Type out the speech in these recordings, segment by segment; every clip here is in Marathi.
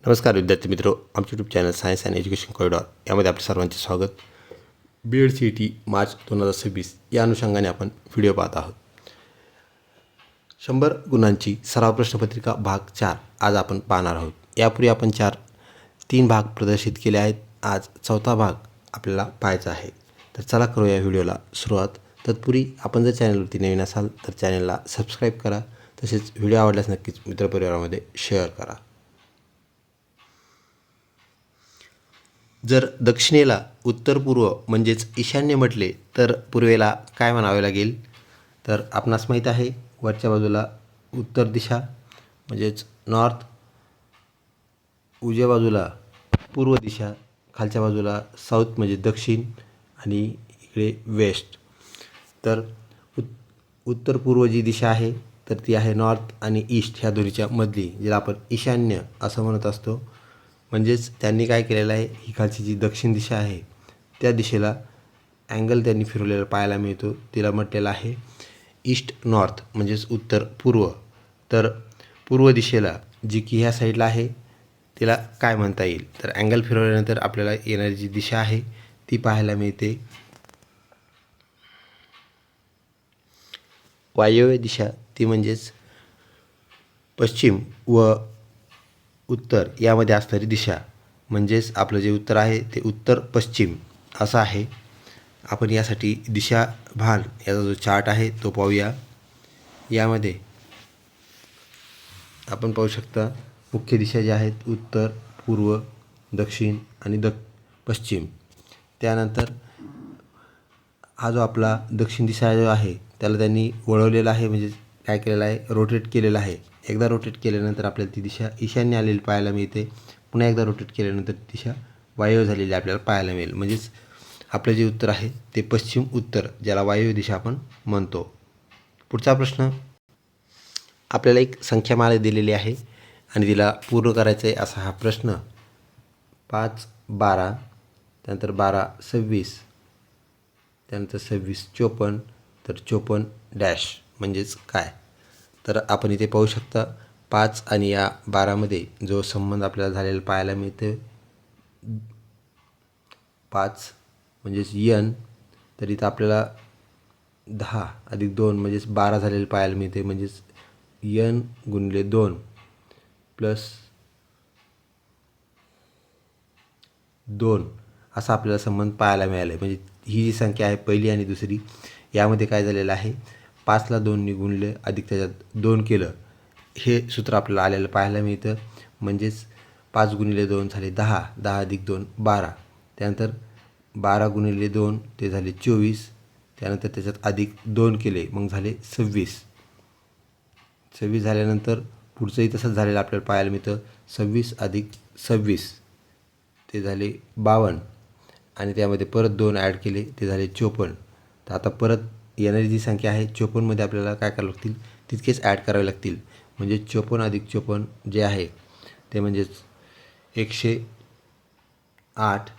नमस्कार विद्यार्थी मित्रो, आमचे YouTube channel science and education corridor यामध्ये आपले सर्वांचे स्वागत. BEd CET मार्च 2026 या अनुषंगाने आपण व्हिडिओ पाहत आहोत. 100 गुणांची सराव प्रश्नपत्रिका भाग 4 आज आपण पाहणार आहोत. यापूर्वी आपण 3 भाग प्रदर्शित केले आहेत. आज 4था भाग आपल्याला पाहायचा आहे. तर चला करूया व्हिडिओला सुरुवात. तत्पूर्वी आपण जर चॅनलवरती नवीन असाल तर चॅनलला सबस्क्राईब करा. तसेच व्हिडिओ आवडल्यास नक्कीच मित्रपरिवारामध्ये शेअर करा. जर दक्षिणेला उत्तर पूर्व म्हणजेच ईशान्य म्हटले तर पूर्वेला काय म्हणावे लागेल? तर आपणास माहीत आहे, वरच्या बाजूला उत्तर दिशा म्हणजेच नॉर्थ, उजव्या बाजूला पूर्व दिशा, खालच्या बाजूला साऊथ म्हणजे दक्षिण आणि इकडे वेस्ट. तर उत्तर पूर्व जी दिशा आहे तर ती आहे नॉर्थ आणि ईस्ट ह्या दोन्हीच्या मधली, जिला आपण ईशान्य असं म्हणत असतो. म्हणजेच त्यांनी काय केलेलं आहे, ही खालची जी दक्षिण दिशा आहे त्या दिशेला अँगल त्यांनी फिरवलेला पाहायला मिळतो. तिला म्हटलेलं आहे ईस्ट नॉर्थ म्हणजेच उत्तर पूर्व. तर पूर्व दिशेला जी की ह्या साईडला आहे तिला काय म्हणता येईल? तर अँगल फिरवल्यानंतर आपल्याला येणारी जी दिशा आहे ती पाहायला मिळते वायव्य दिशा. ती म्हणजेच पश्चिम व उत्तर यामध्ये असणारी दिशा. म्हणजेच आपलं जे उत्तर आहे ते उत्तर पश्चिम असं आहे. आपण यासाठी दिशा भान याचा जो चार्ट आहे तो पाहूया. यामध्ये आपण पाहू शकता मुख्य दिशा ज्या आहेत उत्तर, पूर्व, दक्षिण आणि पश्चिम. त्यानंतर हा जो आपला दक्षिण दिशा जो आहे त्याला त्यांनी वळवलेला आहे, म्हणजे काय केलेलं आहे, रोटेट केलेलं आहे. एकदा रोटेट केल्यानंतर आपल्याला ती दिशा ईशान्य आलेली पाहायला मिळते. पुन्हा एकदा रोटेट केल्यानंतर ती दिशा वायव्य झालेली आपल्याला पाहायला मिळेल. म्हणजेच आपलं जे उत्तर आहे ते पश्चिम उत्तर, ज्याला वायव्य दिशा आपण म्हणतो. पुढचा प्रश्न, आपल्याला एक संख्यामाला दिलेली आहे आणि तिला पूर्ण करायचं आहे असा हा प्रश्न. 5 12, त्यानंतर 12 26, त्यानंतर 26 54, तर 54 डॅश म्हणजेच काय? तर आपण इथे पाहू शकता 5 आणि या 12मध्ये जो संबंध आपल्याला झालेला पाहायला मिळतो 5 म्हणजेच n. तर इथं आपल्याला 10 अधिक 2 म्हणजेच 12 झालेलं पाहायला मिळते. म्हणजेच n गुणिले 2 प्लस 2 असा आपल्याला संबंध पाहायला मिळाला आहे. म्हणजे ही जी संख्या आहे पहिली आणि दुसरी, यामध्ये काय झालेलं आहे, 5ला 2ने गुणले अधिक त्याच्यात 2 केलं, हे सूत्र आपल्याला आलेलं पाहायला मिळतं. म्हणजेच 5 गुणिले 2 झाले 10, 10 अधिक 2 12, त्यानंतर 12 गुणिले 2 ते झाले 24, त्यानंतर त्याच्यात अधिक 2 केले मग झाले 26. 26 झाल्यानंतर पुढचंही तसंच झालेलं आपल्याला पाहायला मिळतं. 26 अधिक 26 ते झाले 52 आणि त्यामध्ये परत 2 ॲड केले ते झाले 54. तर आता परत येणारी जी संख्या आहे 54मध्ये आपल्याला काय करावं लागतील, तितकेच ॲड करावे लागतील. म्हणजे 54 अधिक 54 जे आहे ते म्हणजेच 108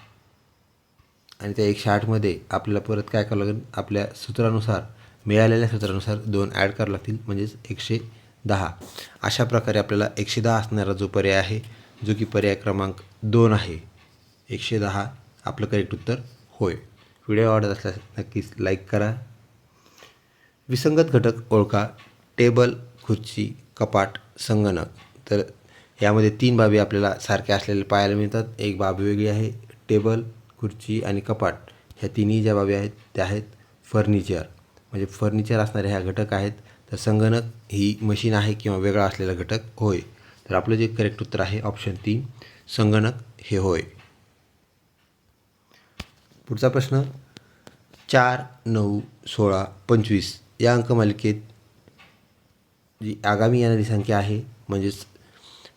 आणि त्या 108मध्ये आपल्याला परत काय करावं लागेल, आपल्या सूत्रानुसार मिळालेल्या सूत्रानुसार 2 ॲड करावं लागतील. म्हणजेच 110. अशा प्रकारे आपल्याला 110 असणारा जो पर्याय आहे, जो की पर्याय क्रमांक 2 आहे, 110 आपलं करेक्ट उत्तर होय. व्हिडिओ आवडत असल्यास नक्कीच लाईक करा. विसंगत घटक ओळखा. टेबल, खुर्ची, कपाट, संगणक. तर यामध्ये 3 बाबी आपल्याला सारख्या असलेल्या पाहायला मिळतात. एक बाब वेगळी आहे. टेबल, खुर्ची आणि कपाट ह्या तिन्ही ज्या बाबी आहेत त्या आहेत फर्निचर, म्हणजे फर्निचर असणारे ह्या घटक आहेत. तर संगणक ही मशीन आहे किंवा वेगळा असलेला घटक होय. तर आपलं जे करेक्ट उत्तर आहे ऑप्शन 3 संगणक हे होय. पुढचा प्रश्न, 4 9 16 25 या अंकमालिकेत जी आगामी येणारी संख्या आहे, म्हणजेच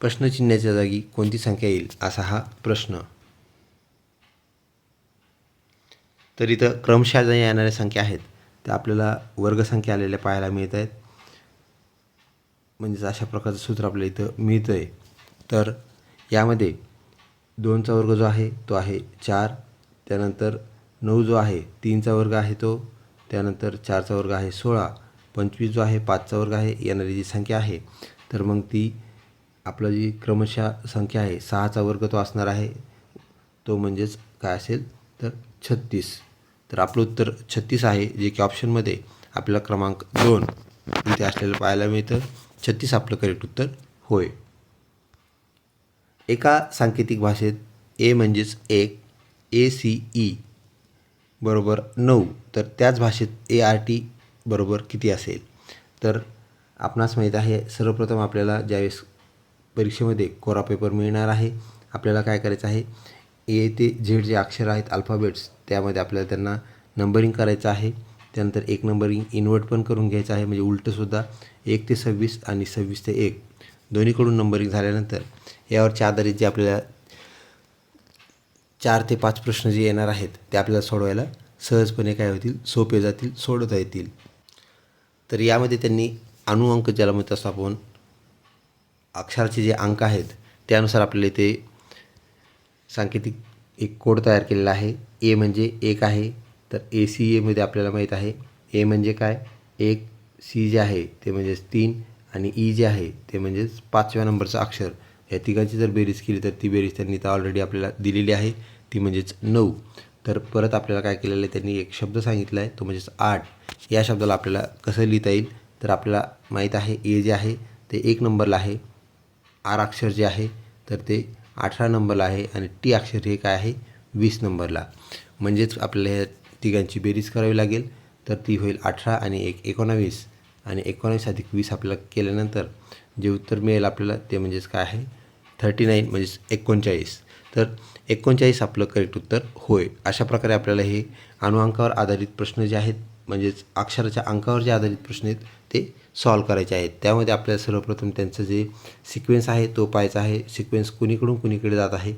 प्रश्नचिन्हाच्या जागी कोणती संख्या येईल असा हा प्रश्न. तर इथं क्रमशः ज्या येणाऱ्या संख्या आहेत त्या आपल्याला वर्गसंख्या आलेल्या पाहायला मिळत आहेत. म्हणजेच अशा प्रकारचं सूत्र आपल्याला इथं मिळतं आहे. तर यामध्ये 2चा वर्ग जो आहे तो आहे 4, त्यानंतर 9 जो आहे 3चा वर्ग आहे तो, त्यानंतर 4चा वर्ग आहे 16, 25 जो आहे 5चा वर्ग आहे. येणारी जी संख्या आहे तर मग ती आपलं जी क्रमशः संख्या आहे 6चा वर्ग तो असणार आहे, तो म्हणजेच काय असेल तर 36. तर आपलं उत्तर 36 आहे, जे की ऑप्शनमध्ये आपल्याला क्रमांक 2 इथे असलेलं पाहायला मिळतं. 36 आपलं करेक्ट उत्तर होय. एका सांकेतिक भाषेत ए म्हणजेच 1, ACE बरोबर 9, तर त्याच भाषेत ART बरोबर किती असेल? तर आपणास माहीत आहे, सर्वप्रथम आपल्याला ज्यावेळेस परीक्षेमध्ये कोरा पेपर मिळणार आहे, आपल्याला काय करायचं आहे, ए ते झेड जे अक्षर आहेत अल्फाबेट्स, त्यामध्ये आपल्याला त्यांना नंबरिंग करायचं आहे. त्यानंतर एक नंबरिंग इन्व्हर्ट पण करून घ्यायचं आहे, म्हणजे उलटंसुद्धा 1 ते 26 आणि 26 ते 1 दोन्हीकडून नंबरिंग झाल्यानंतर यावरच्या आधारित जे आपल्याला 4 ते 5 प्रश्न जे येणार आहेत ते आपल्याला सोडवायला सहजपणे काय होतील, सोपे जातील, सोडवता येतील. तर यामध्ये त्यांनी अनुअंक ज्याला म्हणत असतो आपण, अक्षराचे जे अंक आहेत त्यानुसार आपल्याला इथे सांकेतिक एक कोड तयार केलेला आहे. ए म्हणजे 1 आहे, तर ACEमध्ये आपल्याला माहीत आहे ए म्हणजे काय, 1, सी जे आहे ते म्हणजेच 3 आणि ई जे आहे ते म्हणजेच 5व्या नंबरचं अक्षर. या तिघांची जर बेरीज केली तर ती बेरीज त्यांनी तर ऑलरेडी आपल्याला दिलेली आहे, ती म्हणजेच 9. तर परत आपल्याला काय केलेलं आहे, त्यांनी एक शब्द सांगितला आहे, तो म्हणजेच 8. या शब्दाला आपल्याला कसं लिहिता येईल, तर आपल्याला माहीत आहे ए जे आहे ते 1 नंबरला आहे, आर अक्षर जे आहे तर ते 18 नंबरला आहे आणि टी अक्षर हे काय आहे 20 नंबरला. म्हणजेच आपल्याला ह्या तिघांची बेरीज करावी लागेल, तर ती होईल 18 आणि 1 19 आणि 19 अधिक 20 आपल्याला केल्यानंतर जे उत्तर मिळेल आपल्याला ते म्हणजेच काय आहे 39 म्हणजेच 39. तर 39 आपलं करेक्ट उत्तर होय. अशा प्रकारे आपल्याला हे अनुअंकावर आधारित प्रश्न जे आहेत, म्हणजेच अक्षराच्या अंकावर जे आधारित प्रश्न आहेत ते सॉल्व करायचे आहेत. त्यामध्ये आपल्याला सर्वप्रथम त्यांचं जे सिक्वेन्स आहे तो पाहायचा आहे. सिक्वेन्स कुणीकडून कुणीकडे जात आहे,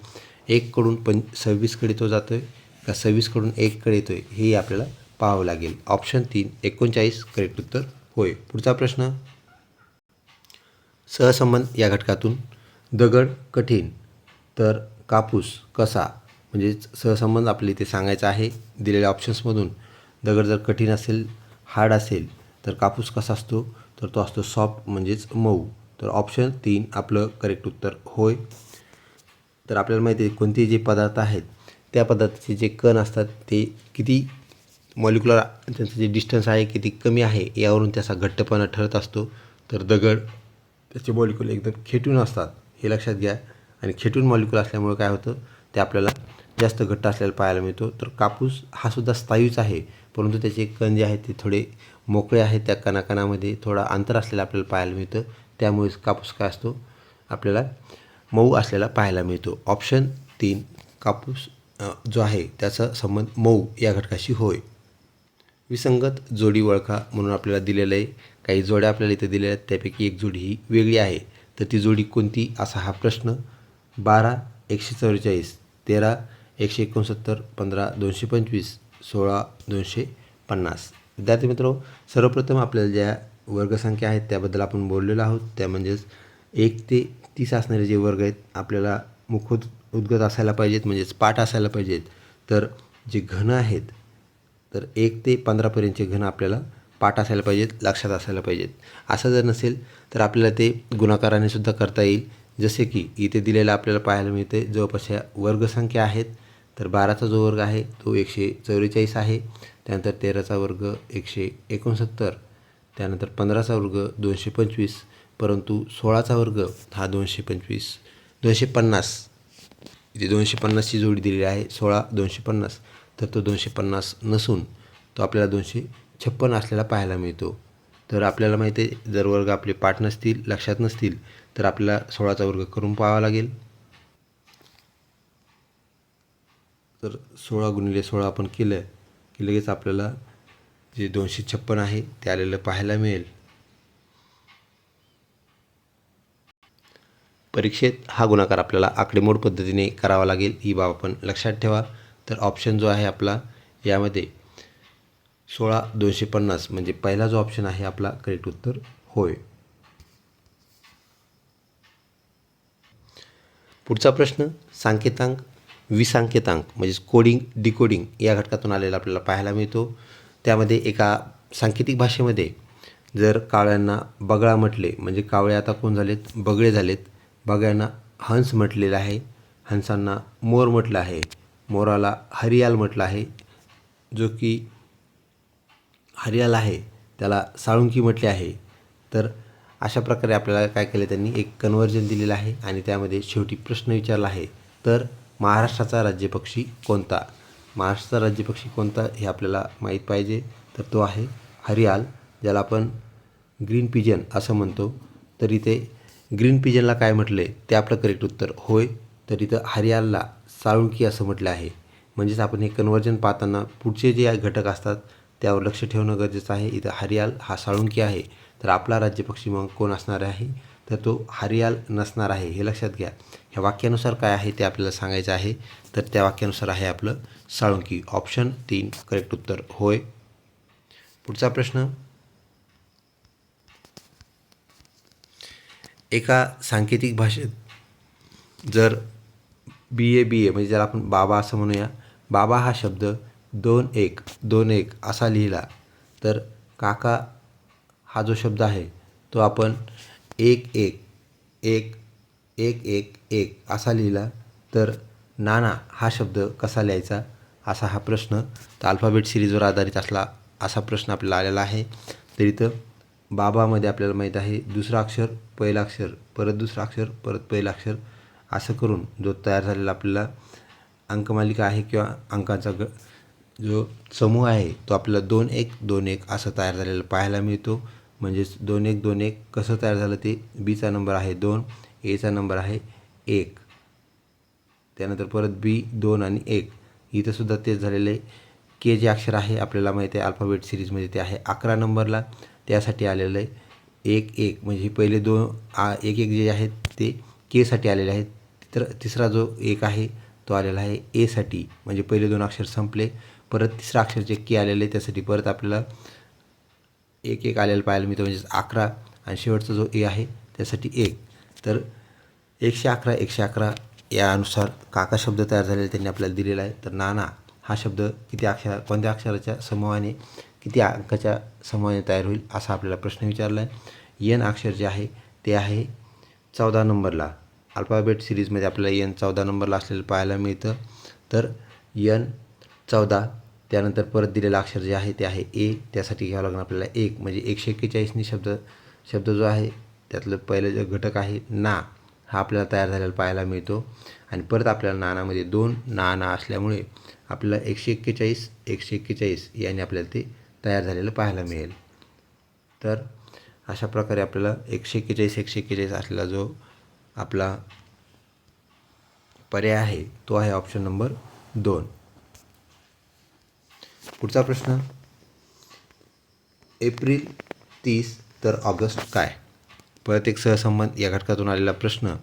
1कडून 26कडे तो जातो आहे का 26कडून 1कडे येतो आहे, हे आपल्याला पाहावं लागेल. ऑप्शन 3 39 करेक्ट उत्तर होय. पुढचा प्रश्न, सहसंबंध या घटकातून दगड कठीण तर कापूस कसा, म्हणजेच सहसंबंध आपल्याला इथे सांगायचा आहे दिलेल्या ऑप्शन्समधून. दगड जर कठीण असेल, हार्ड असेल, तर कापूस कसा असतो, तर तो असतो सॉफ्ट म्हणजेच मऊ. तर ऑप्शन 3 आपलं करेक्ट उत्तर होय. तर आपल्याला माहिती आहे कोणतेही जे पदार्थ आहेत त्या पदार्थाचे जे कण असतात ते किती मॉलिक्युलर, त्यांचं जे डिस्टन्स आहे किती कमी आहे यावरून त्याचा घट्टपणा ठरत असतो. तर दगड त्याचे मॉलिक्युल एकदम खेटून असतात हे लक्षात घ्या, आणि खेटून मॉलिक्युल असल्यामुळे काय होतं, ते आपल्याला जास्त घट्ट असलेला पाहायला मिळतो. तर कापूस हा सुद्धा स्थायूच आहे, परंतु त्याचे कण जे आहेत ते थोडे मोकळे आहेत, त्या कणाकणामध्ये थोडा अंतर असलेलं आपल्याला पाहायला मिळतं. त्यामुळेच कापूस काय असतो आपल्याला मऊ असलेला पाहायला मिळतो. ऑप्शन 3 कापूस जो आहे त्याचा संबंध मऊ या घटकाशी होय. विसंगत जोडी ओळखा म्हणून आपल्याला दिलेलं आहे. काही जोड्या आपल्याला इथे दिलेल्या आहेत, त्यापैकी एक जोडी ही वेगळी आहे, तर ती जोडी कोणती असा हा प्रश्न. 12 144, 13 169, 15 225, 16 250. विद्यार्थी मित्र, सर्वप्रथम आपल्याला ज्या वर्गसंख्या आहेत त्याबद्दल आपण बोललेलो आहोत, त्या म्हणजेच 1 ते 30 असणारे जे वर्ग आहेत आपल्याला उद्गत असायला पाहिजेत, म्हणजेच पाठ असायला पाहिजेत. तर जे घन आहेत, तर 1 ते 15पर्यंतचे घन आपल्याला पाठ असायला पाहिजेत, लक्षात असायला पाहिजेत. असं जर नसेल तर आपल्याला ते गुणाकाराने सुद्धा करता येईल. जसे की इथे दिलेलं आपल्याला पाहायला मिळते जवळपास ह्या वर्गसंख्या आहेत. तर 12चा जो वर्ग आहे तो 144 आहे, त्यानंतर 13चा वर्ग 169, त्यानंतर 15चा वर्ग 225, परंतु 16चा वर्ग हा 250. इथे 250ची जोडी दिलेली आहे, 16 250, तर तो 250 नसून तो आपल्याला 256 असलेला पाहायला मिळतो. तर आपल्याला माहिती आहे जर वर्ग आपले पाठ नसतील, लक्षात नसतील, तर आपल्याला 16चा वर्ग करून पाहावा लागेल. तर 16 गुणिले 16 आपण केलं की लगेच आपल्याला जे 256 आहे ते आलेलं पाहायला मिळेल. परीक्षेत हा गुणाकार आपल्याला आकडेमोड पद्धतीने करावा लागेल, ही बाब आपण लक्षात ठेवा. तर ऑप्शन जो आहे आपला यामध्ये 16 250 म्हणजे पहिला जो ऑप्शन आहे आपला करेक्ट उत्तर होय. पुढचा प्रश्न, सांकेतांक विसंकेतांक म्हणजेच कोडिंग डिकोडिंग या घटकातून आलेला आपल्याला पाहायला मिळतो. त्यामध्ये एका सांकेतिक भाषेमध्ये जर कावळ्यांना बगळा म्हटले, म्हणजे कावळे आता कोण झालेत, बगळे झालेत, बघ्यांना हंस म्हटलेलं आहे, हंसांना मोर म्हटलं आहे, मोराला हरियाल म्हटलं आहे, जो की हरियाल आहे त्याला साळुंकी म्हटले आहे. तर अशा प्रकारे आपल्याला काय केलं, त्यांनी एक कन्व्हर्जन दिलेलं आहे आणि त्यामध्ये शेवटी प्रश्न विचारला आहे. तर महाराष्ट्राचा राज्यपक्षी कोणता? महाराष्ट्राचा राज्यपक्षी कोणता हे आपल्याला माहीत पाहिजे. तर तो आहे हरियाल, ज्याला आपण ग्रीन पिजन असं म्हणतो. तर इथे ग्रीन पिजनला काय म्हटले ते आपलं करेक्ट उत्तर होय. तर इथं हरियालला साळुंकी असं म्हटलं आहे. म्हणजेच आपण हे कन्व्हर्जन पाहताना पुढचे जे घटक असतात त्यावर लक्ष ठेवणं गरजेचं आहे. इथं हरियाल हा साळुंकी आहे, तर आपला राज्यपक्षी मग कोण असणार आहे? तर तो हरियाल नसणार आहे, हे लक्षात घ्या. ह्या वाक्यानुसार काय आहे ते आपल्याला सांगायचं आहे. तर त्या वाक्यानुसार आहे आपलं साळुंकी. ऑप्शन 3 करेक्ट उत्तर होय. पुढचा प्रश्न, एका सांकेतिक भाषेत जर BA म्हणजे ज्याला आपण बाबा असं म्हणूया, बाबा हा शब्द 2-1 असा लिहिला, तर काका हा जो शब्द आहे तो आपण 1-1 असा लिहिला, तर नाना हा शब्द कसा लिहायचा, असा हा प्रश्न. तर अल्फाबेट सिरीजवर आधारित असा प्रश्न आपल्याला आलेला आहे. तर इथं बाबामध्ये आपल्याला माहीत आहे दुसरं अक्षर, पहिलं अक्षर, परत दुसरं अक्षर, परत पहिलं अक्षर, असं करून जो तयार झालेला आपल्याला अंकमालिका आहे किंवा अंकांचा जो समूह आहे तो आपल्याला 2-1 असं तयार झालेलं पाहायला मिळतो. म्हणजेच 2-1 कसं तयार झालं, ते बीचा नंबर आहे 2, एचा नंबर आहे 1, त्यानंतर परत बी 2 आणि 1. इथंसुद्धा तेच झालेलं आहे. के जे अक्षर आहे आपल्याला माहिती आहे अल्फाबेट सिरीजमध्ये ते आहे 11 नंबरला, त्यासाठी आलेलं आहे 1-1. म्हणजे हे पहिले 1-1 जे आहेत ते केसाठी आलेले आहेत. तर तिसरा जो 1 आहे तो आलेला आहे एसाठी. म्हणजे पहिले 2 अक्षर संपले, परत तिसरा अक्षर जे के आलेलं आहे त्यासाठी परत आपल्याला 1-1 आलेलं पाहायला मिळतं, म्हणजेच 11. आणि शेवटचा जो ए आहे त्यासाठी 1. तर 111 यानुसार काका शब्द तयार झालेला त्यांनी आपल्याला दिलेला आहे. तर नाना हा शब्द कोणत्या अक्षराच्या समूहाने, किती अंकाच्या समूहाने तयार होईल, असा आपल्याला प्रश्न विचारला आहे. एन अक्षर जे आहे ते आहे 14 नंबरला. अल्फाबेट सिरीजमध्ये आपल्याला एन 14 नंबरला असलेलं पाहायला मिळतं. तर एन 14, त्यानंतर परत दिलेलं अक्षर जे आहे ते आहे ए, त्यासाठी घ्यावं लागणार आपल्याला 1. म्हणजे 141नी शब्द जो आहे त्यातलं पहिलं जो घटक आहे ना, हा आपल्याला तयार झालेला पाहायला मिळतो. आणि परत आपल्याला नानामध्ये 2 नाना असल्यामुळे आपल्याला 141 याने आपल्याला ते तयार झालेलं पाहायला मिळेल. तर अशा प्रकारे आपल्याला 141 असलेला जो आपला पर्याय आहे तो आहे ऑप्शन नंबर 2. पुढचा प्रश्न, एप्रिल 30 तर ऑगस्ट काय? परत एक सहसंबंध या घटकातून आलेला प्रश्न.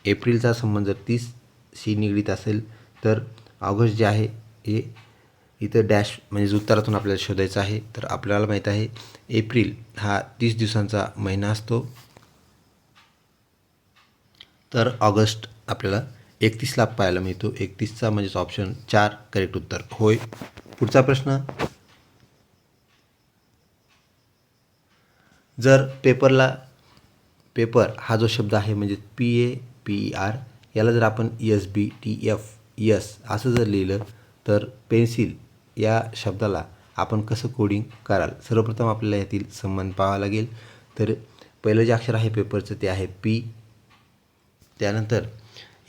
एप्रिलचा संबंध जर 30शी निगडीत असेल तर ऑगस्ट जे आहे हे इथं डॅश म्हणजे उत्तरातून आपल्याला शोधायचं आहे. तर आपल्याला माहीत आहे एप्रिल हा 30 दिवसांचा महिना असतो. तर ऑगस्ट आपल्याला 31ला पाहायला मिळतो. 31चा म्हणजेच ऑप्शन 4 करेक्ट उत्तर होय. पुढचा प्रश्न, जर पेपर हा जो शब्द आहे म्हणजे PAPER याला जर आपण SBTF असं जर लिहिलं, तर पेन्सिल या शब्दाला आपण कसं कोडिंग कराल? सर्वप्रथम आपल्याला यातील संबंध पाहावा लागेल. तर पहिलं जे अक्षर आहे पेपरचं ते आहे P. त्यानंतर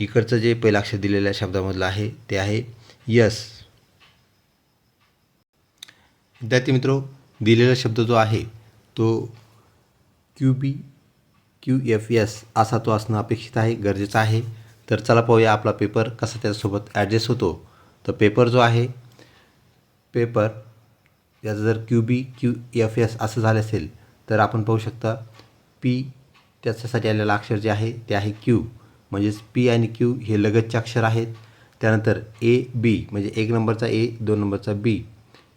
इकडचं जे पहिलं अक्षर दिलेल्या शब्दामधलं आहे ते आहे यस. विद्यार्थी मित्रो, दिलेला शब्द जो आहे तो QBQFS असा तो असणं अपेक्षित आहे, गरजेचं आहे. तर चला पाहूया आपला पेपर कसा त्याच्यासोबत ॲडजस्ट होतो. तर पेपर जो आहे, पेपर याचं जर QBQFS असं झालं असेल तर आपण पाहू शकता P त्याच्यासाठी आलेलं अक्षर जे आहे ते आहे Q. म्हणजेच P आणि Q हे लगतचे अक्षर आहेत. त्यानंतर AB म्हणजे 1 नंबरचा A, 2 नंबरचा B.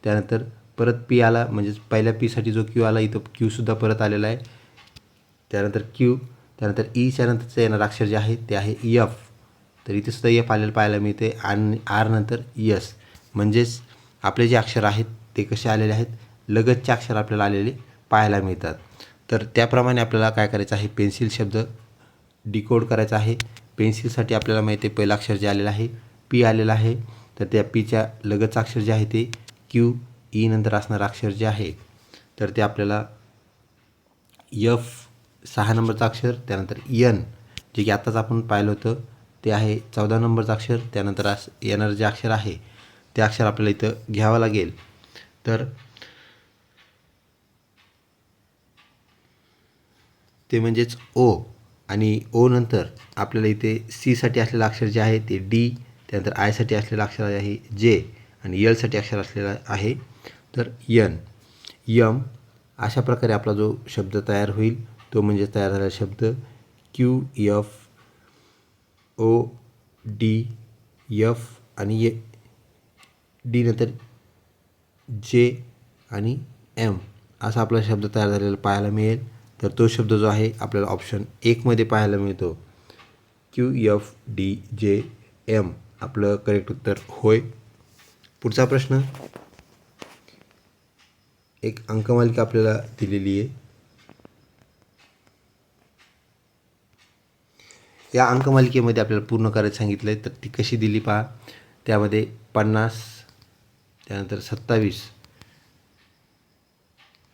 त्यानंतर परत P आला, म्हणजेच पहिल्या Pसाठी जो Q आला इथं Qसुद्धा परत आलेला आहे. त्यानंतर Q, त्यानंतर Eच्या नंतरचं येणारं अक्षर जे आहे ते आहे F. तर इथे सुद्धा F आलेलं पाहायला मिळते आणि R नंतर S. म्हणजेच आपले जे अक्षर आहेत ते कसे आलेले आहेत, लगतचे अक्षर आपल्याला आलेले पाहायला मिळतात. तर त्याप्रमाणे आपल्याला काय करायचं आहे, पेन्सिल शब्द डिकोड करायचं आहे. पेन्सिलसाठी आपल्याला माहिती आहे पहिलं अक्षर जे आलेलं आहे पी आलेलं आहे, तर त्या पीच्या लगतचं अक्षर जे आहे ते क्यू, ई नंतर असणारं अक्षर जे आहे तर ते आपल्याला एफ 6 नंबरचं अक्षर, त्यानंतर एन जे की आत्ताच आपण पाहिलं होतं ते आहे 14 नंबरचं अक्षर, त्यानंतर येणारं जे अक्षर आहे ते अक्षर आपल्याला इथं घ्यावं लागेल. तर ते म्हणजेच ओ, आणि ओ नंतर आपल्याला इथे सीसाठी असलेलं अक्षर जे आहे ते डी, त्यानंतर आयसाठी असलेलं अक्षर आहे जे, आणि एलसाठी अक्षर असलेलं आहे तर एन. यम अशा प्रकारे आपला जो शब्द तयार होईल तो म्हणजे तयार झालेला शब्द Q F O D F आणि डी नंतर जे आणि एम असा आपला शब्द तयार झालेला पाहायला मिळेल. तर तो शब्द जो आहे आपल्याला ऑप्शन 1मध्ये पाहायला मिळतो, Q F D J M आपलं करेक्ट उत्तर होय. पुढचा प्रश्न, एक अंकमालिका आपल्याला दिलेली आहे. या अंकमालिकेमध्ये आपल्याला पूर्ण करायचं सांगितलं आहे, तर ती कशी दिली पहा. त्यामध्ये 50, त्यानंतर 27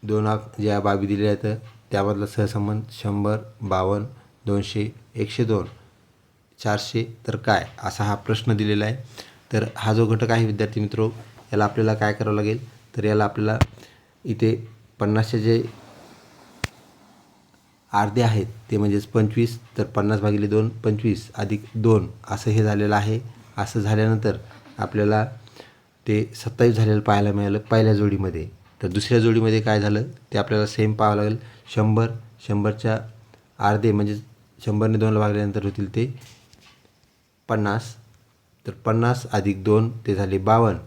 दोन ज्या बाबी दिलेल्या आहेत त्यामधला सहसंबंध 100, 52, 200, 102, 400 तर काय, असा हा प्रश्न दिलेला आहे. तर हा जो घटक आहे विद्यार्थी मित्रो, याला आपल्याला काय करावं लागेल, तर याला आपल्याला इथे 50चे जे अर्धे आहेत ते म्हणजेच 25, तर 50/2 25 अधिक 2 असं हे झालेलं आहे. असं झाल्यानंतर आपल्याला ते 27 झालेलं पाहायला मिळालं पहिल्या जोडीमध्ये. तर दुसऱ्या जोडीमध्ये काय झालं ते आपल्याला सेम पाहावं लागेल. 100, 100च्या अर्धे म्हणजे 100ने 2ला भागल्यानंतर होतील ते 50, तर 50 अधिक 2 ते झाले 52.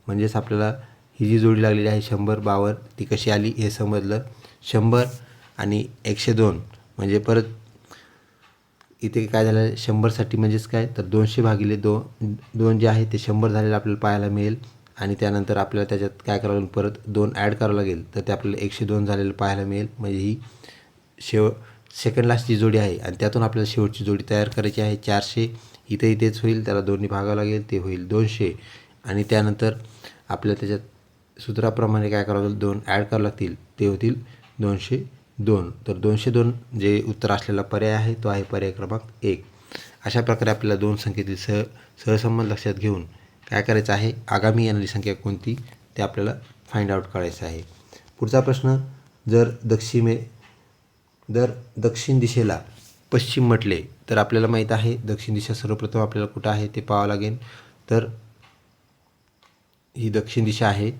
म्हणजेच आपल्याला ही जी जोडी लागलेली आहे 100, 52 ती कशी आली हे समजलं. 100 आणि 102 म्हणजे परत इथे काय झालं 100साठी म्हणजेच काय, तर 200/2 जे आहे ते 100 झालेलं आपल्याला पाहायला मिळेल. आणि त्यानंतर आपल्याला त्याच्यात काय करावं लागेल, परत 2 ॲड करावं लागेल, तर ते आपल्याला 102 झालेलं पाहायला मिळेल. म्हणजे ही सेकंड लास्टची जोडी आहे आणि त्यातून आपल्याला शेवटची जोडी तयार करायची आहे 400. इथेच होईल, त्याला 2ने भागावं लागेल, ते होईल 200. आणि त्यानंतर आपल्याला त्याच्यात सूत्राप्रमाणे काय करावं लागेल, 2 ॲड करावं लागतील, ते होतील 202. तर 202 जे उत्तर असलेला पर्याय आहे तो आहे पर्याय क्रमांक 1. अशा प्रकारे आपल्याला दोन संख्येतील सहसंबंध लक्षात घेऊन काय करायचं आहे, आगामी येणारी संख्या कोणती ते आपल्याला फाइंड आउट करायचं आहे. पुढचा प्रश्न, जर दक्षिण दिशेला पश्चिम म्हटले तर आपल्याला माहीत आहे दक्षिण दिशा सर्वप्रथम आपल्याला कुठं आहे ते पाहावं लागेल. तर ही दक्षिण दिशा आहे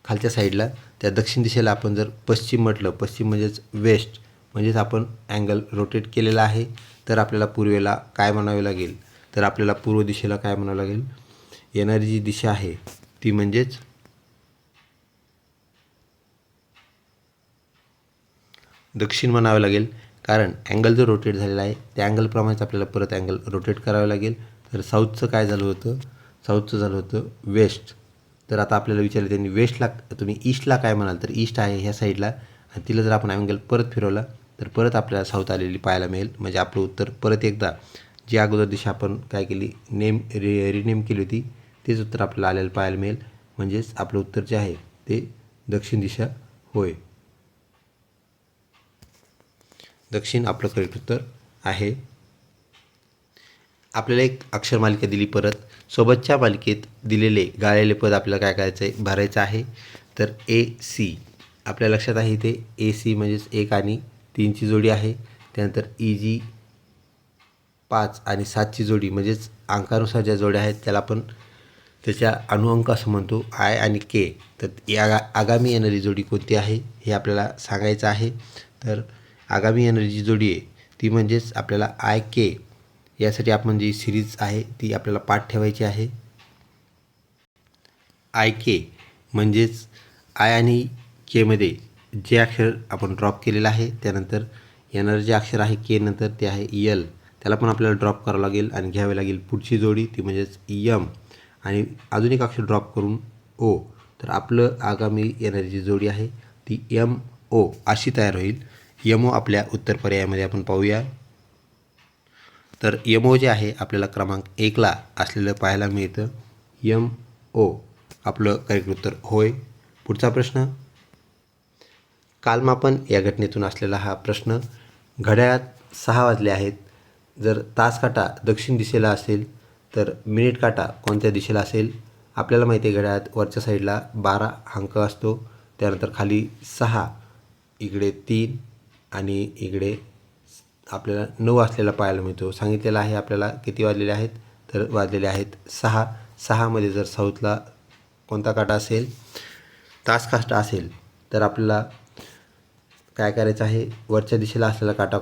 खालच्या साईडला. त्या दक्षिण दिशेला आपण जर पश्चिम म्हटलं, पश्चिम म्हणजेच वेस्ट, म्हणजेच आपण अँगल रोटेट केलेला आहे, तर आपल्याला पूर्वेला काय म्हणावे लागेल, तर आपल्याला पूर्व दिशेला काय म्हणावं लागेल, येणारी जी दिशा आहे ती म्हणजेच दक्षिण म्हणावे लागेल. कारण अँगल जो रोटेट झालेला आहे त्या अँगलप्रमाणेच आपल्याला परत अँगल रोटेट करावे लागेल. तर साऊथचं काय झालं होतं, साऊथचं झालं होतं वेस्ट. तर आता आपल्याला विचारलं त्यांनी वेस्टला तुम्ही ईस्टला काय म्हणाल, तर ईस्ट आहे ह्या साईडला, आणि तिला जर आपण अँगल परत फिरवला तर परत आपल्याला साऊथ आलेली पाहायला मिळेल. म्हणजे आपलं उत्तर परत एकदा जी अगोदर दिशा आपण काय केली रिनेम केली होती तेच उत्तर आपल्याला आलेलं पाहायला मिळेल. म्हणजेच आपलं उत्तर जे आहे ते दक्षिण दिशा होय. दक्षिण आपलं करेक्ट उत्तर आहे. आपल्याला एक अक्षर मालिका दिली, परत सोबतच्या मालिकेत दिलेले गाळलेले पद आपल्याला काय करायचं आहे, भरायचं आहे. तर AC आपल्या लक्षात आहे इथे AC म्हणजेच 1 आणि 3ची जोडी आहे. त्यानंतर EG 5 आणि 7ची जोडी, म्हणजेच अंकानुसार ज्या जोड्या आहेत त्याला आपण त्याच्या अनुअंक असं म्हणतो I आणि K. तर या आगामी येणारी जोडी कोणती आहे हे आपल्याला सांगायचं आहे. तर आगामी येणारी जी जोडी आहे ती म्हणजेच आपल्याला IK. यासाठी आपण जी सिरीज आहे ती आपल्याला पाठ ठेवायची आहे. IK म्हणजेच I आणि Kमध्ये जे अक्षर आपण ड्रॉप केलेलं आहे त्यानंतर येणारं जे अक्षर आहे K नंतर ते आहे L, त्याला पण आपल्याला ड्रॉप करावं लागेल आणि घ्यावी लागेल पुढची जोडी ती म्हणजेच M, आणि अजून एक अक्षर ड्रॉप करून O. तर आपलं आगामी येणारी जी जोडी आहे ती MO अशी तयार होईल. MO आपल्या उत्तर पर्यायामध्ये आपण पाहूया. तर MO जे आहे आपल्याला क्रमांक 1ला असलेलं पाहायला मिळतं. MO आपलं करेक्ट उत्तर होय. पुढचा प्रश्न, कालमापन या घटनेतून असलेला हा प्रश्न. घड्याळात 6 वाजले आहेत. जर तास काटा दक्षिण दिशेला असेल तर मिनिट काटा कोणत्या दिशेला असेल? आपल्याला माहिती आहे घड्याळात वरच्या साईडला 12 अंक असतो, त्यानंतर खाली 6, इकडे 3 आणि इकडे आपल्याला 9 असलेला पाहायला मिळतो. सांगितलेलं आहे आपल्याला किती वाजलेले आहेत, तर वाजलेले आहेत 6. 6मध्ये जर साऊथला कोणता काटा असेल, तास काटा असेल, तर आपल्याला काय करायचं आहे, वरच्या दिशेला असलेला काटा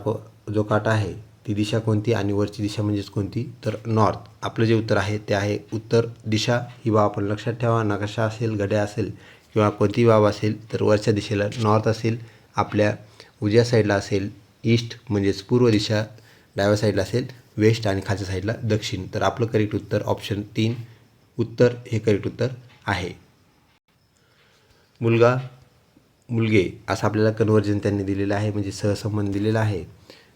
जो काटा आहे ती दिशा कोणती आणि वरची दिशा म्हणजेच कोणती, तर नॉर्थ. आपलं जे उत्तर आहे ते आहे उत्तर दिशा. ही बाब आपण लक्षात ठेवा. नकाशा असेल, घड्याळ असेल किंवा कोणतीही बाब असेल तर वरच्या दिशेला नॉर्थ असेल, आपल्या उजव्या साईडला असेल ईस्ट म्हणजेच पूर्व दिशा, डाव्या साईडला असेल वेस्ट आणि खालच्या साईडला दक्षिण. तर आपलं करेक्ट उत्तर ऑप्शन 3 उत्तर हे करेक्ट उत्तर आहे. मुलगा मुलगे असं आपल्याला कन्वर्जन त्यांनी दिलेलं आहे, म्हणजे सहसंबंध दिलेला आहे.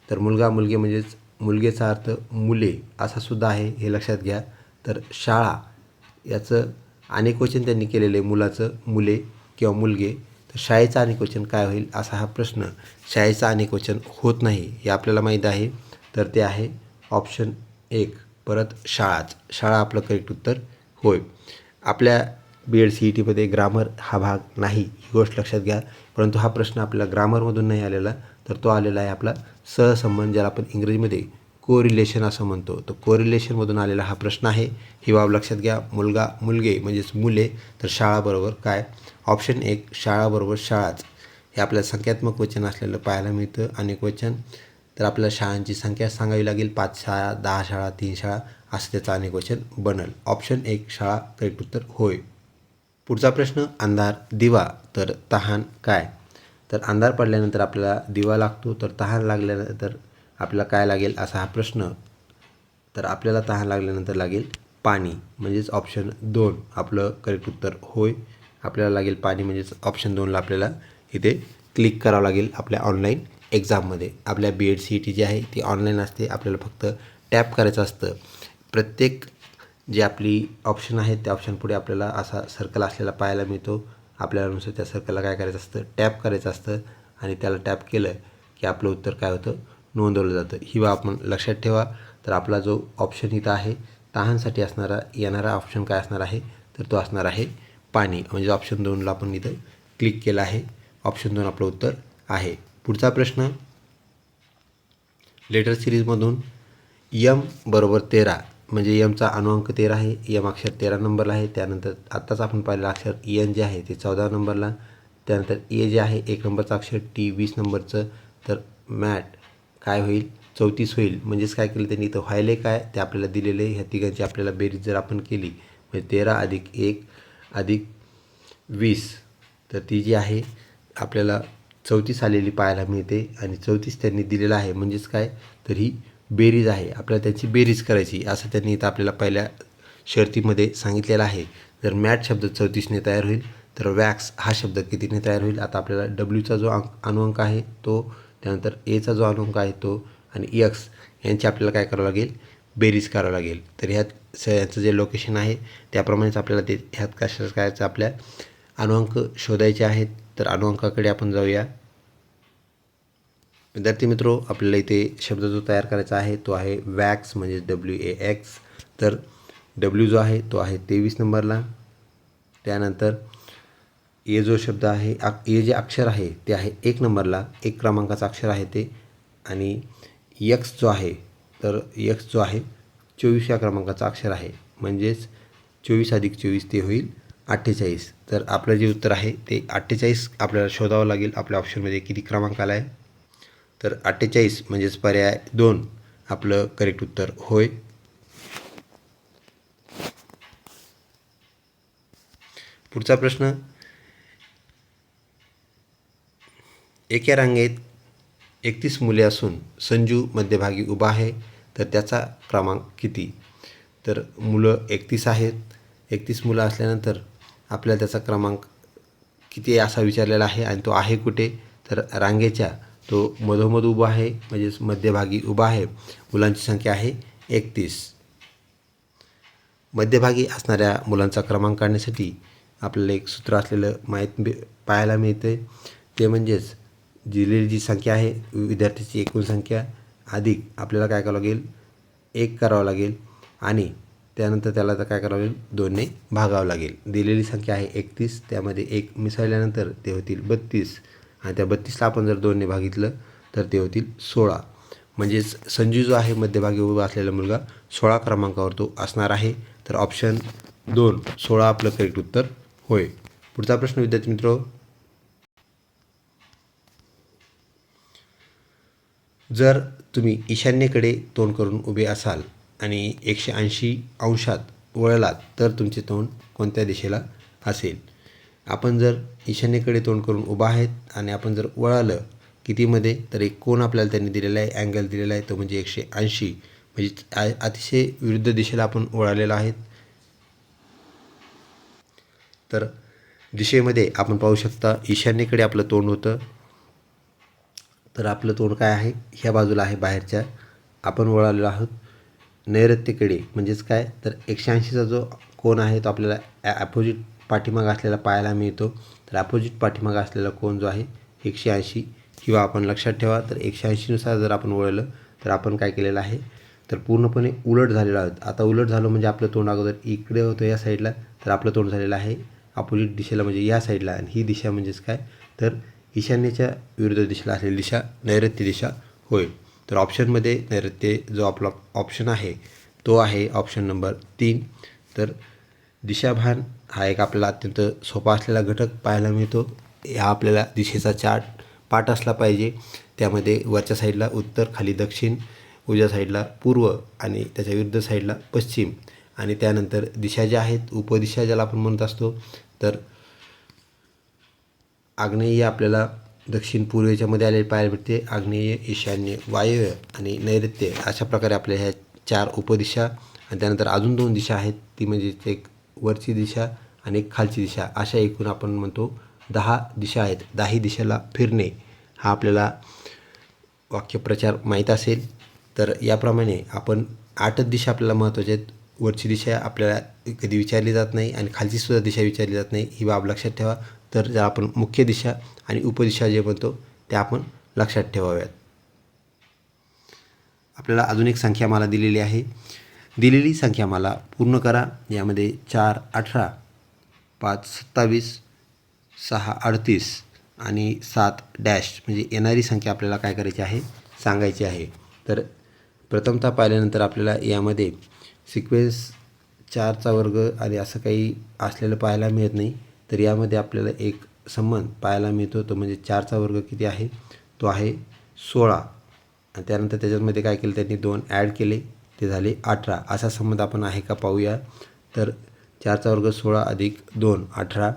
तर मुलगा मुलगे म्हणजेच मुलगेचा अर्थ मुले असा सुद्धा आहे, हे लक्षात घ्या. तर शाळा याचं अनेकवचन त्यांनी केलेलं आहे, मुलाचं मुले किंवा मुलगे. तर शाळेचं अनेकवचन काय होईल असा हा प्रश्न. शाळेचं अनेकवचन होत नाही हे आपल्याला माहीत आहे, तर ते आहे ऑप्शन 1 परत शाळाच. शाळा आपलं करेक्ट उत्तर होय. आपल्या BEd CETमध्ये ग्रामर हा भाग नाही, ही गोष्ट लक्षात घ्या. परंतु हा प्रश्न आपल्याला ग्रामरमधून नाही आलेला, तर तो आलेला आहे आपला सहसंबंध, ज्याला आपण इंग्रजीमध्ये कोरिलेशन असं म्हणतो. तर कोरिलेशनमधून आलेला हा प्रश्न आहे, ही बाब लक्षात घ्या. मुलगा मुलगे म्हणजेच मुले, तर शाळाबरोबर काय, ऑप्शन 1 शाळाबरोबर शाळाच. हे आपल्याला संख्यात्मक वचन असलेलं पाहायला मिळतं, अनेक वचन. तर आपल्याला शाळांची संख्या सांगावी लागेल, 5 शाळा, 10 शाळा, 3 शाळा असं त्याचं अनेक वचन बनल. ऑप्शन 1 शाळा करेक्ट उत्तर होय. पुढचा प्रश्न, अंधार दिवा तर तहान काय? तर अंधार पडल्यानंतर आपल्याला दिवा लागतो, तर तहान लागल्यानंतर आपल्याला काय लागेल असा हा प्रश्न. तर आपल्याला तहान लागल्यानंतर लागेल पाणी, म्हणजेच ऑप्शन 2 आपलं करेक्ट उत्तर होय. आपल्याला लागेल पाणी, म्हणजेच ऑप्शन 2ला आपल्याला इथे क्लिक करावं लागेल आपल्या ऑनलाईन एक्झाममध्ये. आपल्या BEd CET जी आहे ती ऑनलाईन असते, आपल्याला फक्त टॅप करायचं असतं. प्रत्येक जी आपली ऑप्शन आहेत त्या ऑप्शन पुढे आपल्याला असा सर्कल असलेला पाहायला मिळतो. आपल्याला नुसतं त्या सर्कलला काय करायचं असतं, टॅप करायचं असतं आणि त्याला टॅप केलं की आपलं उत्तर काय होतं, नोंदवलं जातं. ही बाब आपण लक्षात ठेवा. तर आपला जो ऑप्शन इथं आहे तहानसाठी असणारा येणारा ऑप्शन काय असणार आहे, तर तो असणार आहे पाणी, म्हणजे ऑप्शन 2ला आपण इथं क्लिक केलं आहे. ऑप्शन 2 आपलं उत्तर आहे. पुढचा प्रश्न, लेटर सिरीजमधून M बरोबर 13 म्हणजे यमचा अनुअंक 13 आहे, यम अक्षर 13 नंबरला आहे. त्यानंतर आत्ताच आपण पाहिलेलं अक्षर EN जे आहे ते 14 नंबरला. त्यानंतर ए जे आहे 1 नंबरचं अक्षर, T 20 नंबरचं. तर मॅट काय होईल, 34 होईल. म्हणजेच काय केलं त्यांनी इथं व्हायले काय ते आपल्याला दिलेलं आहे. ह्या तिघांची आपल्याला बेरीज जर आपण केली म्हणजे 13 अधिक 1 अधिक 20, तर ती जी आहे आपल्याला 34 आलेली पाहायला मिळते. आणि 34 त्यांनी दिलेलं आहे, म्हणजेच काय, तर ही बेरीज आहे. आपल्याला त्यांची बेरीज करायची असं त्यांनी इथं आपल्याला पहिल्या शर्तीमध्ये सांगितलेलं आहे. जर मॅट शब्द 34ने तयार होईल तर वॅक्स हा शब्द कितीने तयार होईल. आता आपल्याला Wचा जो अनुअंक आहे तो, त्यानंतर एचा जो अनुअंक आहे तो आणि X यांची आपल्याला काय करावं लागेल, बेरीज करावं लागेल. तर ह्याचं जे लोकेशन आहे त्याप्रमाणेच आपल्याला ते ह्यात कशा करायचं, आपल्या अनुअंक शोधायचे आहेत. तर अनुअंकाकडे आपण जाऊया. विद्यार्थी मित्रो, आपल्याला इथे शब्द जो तयार करायचा आहे तो आहे वॅक्स, म्हणजे WAX. तर W जो आहे तो आहे 23 नंबरला. त्यानंतर ए जो शब्द आहे, ए जे अक्षर आहे ते आहे 1 नंबरला, 1 क्रमांकाचं अक्षर आहे ते. आणि X जो आहे, तर X जो आहे 24 या क्रमांकाचा अक्षर आहे, म्हणजेच 24 अधिक 24 ते होईल 48. तर आपलं जे उत्तर आहे ते 48 आपल्याला शोधावं लागेल. आपल्या ऑप्शनमध्ये किती क्रमांक आला आहे, तर 48 म्हणजेच पर्याय 2 आपलं करेक्ट उत्तर होय. पुढचा प्रश्न, एका रांगेत 31 मुले असून संजू मध्यभागी उभा आहे, तर त्याचा क्रमांक किती? तर मुलं 31 आहेत. 31 मुलं असल्यानंतर आपल्याला त्याचा क्रमांक किती असा विचारलेला आहे आणि तो आहे कुठे, तर रांगेच्या तो मधोमध उभा आहे, म्हणजेच मध्यभागी उभा आहे. मुलांची संख्या आहे 31. मध्यभागी असणाऱ्या मुलांचा क्रमांक काढण्यासाठी आपल्याला एक सूत्र असलेलं पाहायला मिळते. ते म्हणजेच दिलेली जी संख्या आहे विद्यार्थ्याची एकूण संख्या अधिक आपल्याला काय करावं लागेल, 1 करावं लागेल आणि त्यानंतर त्याला तर काय करावं लागेल, 2ने भागावं लागेल. दिलेली संख्या आहे 31, त्यामध्ये 1 मिसळल्यानंतर ते होतील 32 आणि त्या 32ला आपण जर 2ने भागितलं तर ते होतील 16. म्हणजेच संजू जो आहे मध्यभागी उभा असलेला मुलगा 16 क्रमांकावर तो असणार आहे. तर ऑप्शन 2 16 आपलं करेक्ट उत्तर होय. पुढचा प्रश्न विद्यार्थी मित्र, जर तुम्ही ईशान्येकडे तोंड करून उभे असाल आणि 180 अंशात वळलात तर तुमचे तोंड कोणत्या दिशेला असेल? आपण जर ईशान्येकडे तोंड करून उभा आहेत आणि आपण जर वळालं कितीमध्ये, तर एक कोन आपल्याला त्यांनी दिलेला आहे, अँगल दिलेला आहे, तो म्हणजे 180, म्हणजे अतिशय विरुद्ध दिशेला आपण वळालेलो आहेत. तर दिशेमध्ये आपण पाहू शकता ईशान्येकडे आपलं तोंड होतं. तर आपलं तोंड काय आहे, ह्या बाजूला आहे बाहेरच्या. आपण वळालेलो आहोत नैऋत्येकडे, म्हणजेच काय, तर 180चा जो कोन आहे तो आपल्याला ॲपोजिट पाठीमागं असलेला पाहायला मिळतो. तर ॲपोजिट पाठीमागं असलेला कोन जो आहे 180, किंवा आपण लक्षात ठेवा, तर 180नुसार जर आपण वळलं तर आपण काय केलेलं आहे, तर पूर्णपणे उलट झालेलो आहोत. आता उलट झालो म्हणजे आपलं तोंड अगोदर इकडे होतं या साईडला, तर आपलं तोंड झालेलं आहे अपोजिट दिशेला, म्हणजे या साईडला. आणि ही दिशा म्हणजेच काय, तर ईशान्येच्या विरुद्ध दिशेला असलेली दिशा नैऋत्य दिशा होय. तर ऑप्शनमध्ये नैऋत्य जो आपला ऑप्शन आहे तो आहे ऑप्शन नंबर 3. तर दिशाभान हा एक आपल्याला अत्यंत सोपा असलेला घटक पाहायला मिळतो. हा आपल्याला दिशेचा पाठ असला पाहिजे. त्यामध्ये वरच्या साईडला उत्तर, खाली दक्षिण, उजव्या साईडला पूर्व आणि त्याच्या विरुद्ध साईडला पश्चिम, आणि त्यानंतर दिशा ज्या आहेत उपदिशा ज्याला आपण म्हणत असतो, तर आग्नेय आपल्याला दक्षिण पूर्वेच्यामध्ये आलेले पाहायला भेटते. आग्नेय, ईशान्य, वायव्य आणि नैऋत्य अशा प्रकारे आपल्या ह्या 4 उपदिशा, आणि त्यानंतर अजून 2 दिशा आहेत, ती म्हणजे एक वरची दिशा आणि एक खालची दिशा. अशा एकूण आपण म्हणतो 10 दिशा आहेत. 10ही दिशेला फिरणे हा आपल्याला वाक्यप्रचार माहीत असेल. तर याप्रमाणे आपण 8च दिशा आपल्याला महत्त्वाच्या आहेत. वरची दिशा आपल्याला कधी विचारली जात नाही आणि खालचीसुद्धा दिशा विचारली जात नाही, ही बाब लक्षात ठेवा. तर जर आपण मुख्य दिशा आणि उपदिशा जे म्हणतो त्या आपण लक्षात ठेवाव्यात. आपल्याला अजून एक संख्या मला दिलेली आहे. दिलेली संख्या मला पूर्ण करा. यामध्ये 4 18, 5 27, 6 38 आणि 7 डॅश म्हणजे येणारी संख्या आपल्याला काय करायची आहे, सांगायची आहे. तर प्रथमतः पाहिल्यानंतर आपल्याला यामध्ये सिक्वेन्स 4चा वर्ग आणि असं काही असलेलं पाहायला मिळत नाही. तर यामध्ये आपल्याला एक संबंध पाहायला मिळतो, तो म्हणजे 4चा वर्ग किती आहे, तो आहे 16. आणि त्यानंतर त्याच्यामध्ये काय केलं त्यांनी, 2 ॲड केले, ते झाले 18. असा संबंध आपण आहे का पाहूया. तर 4चा वर्ग 16 अधिक 2 18.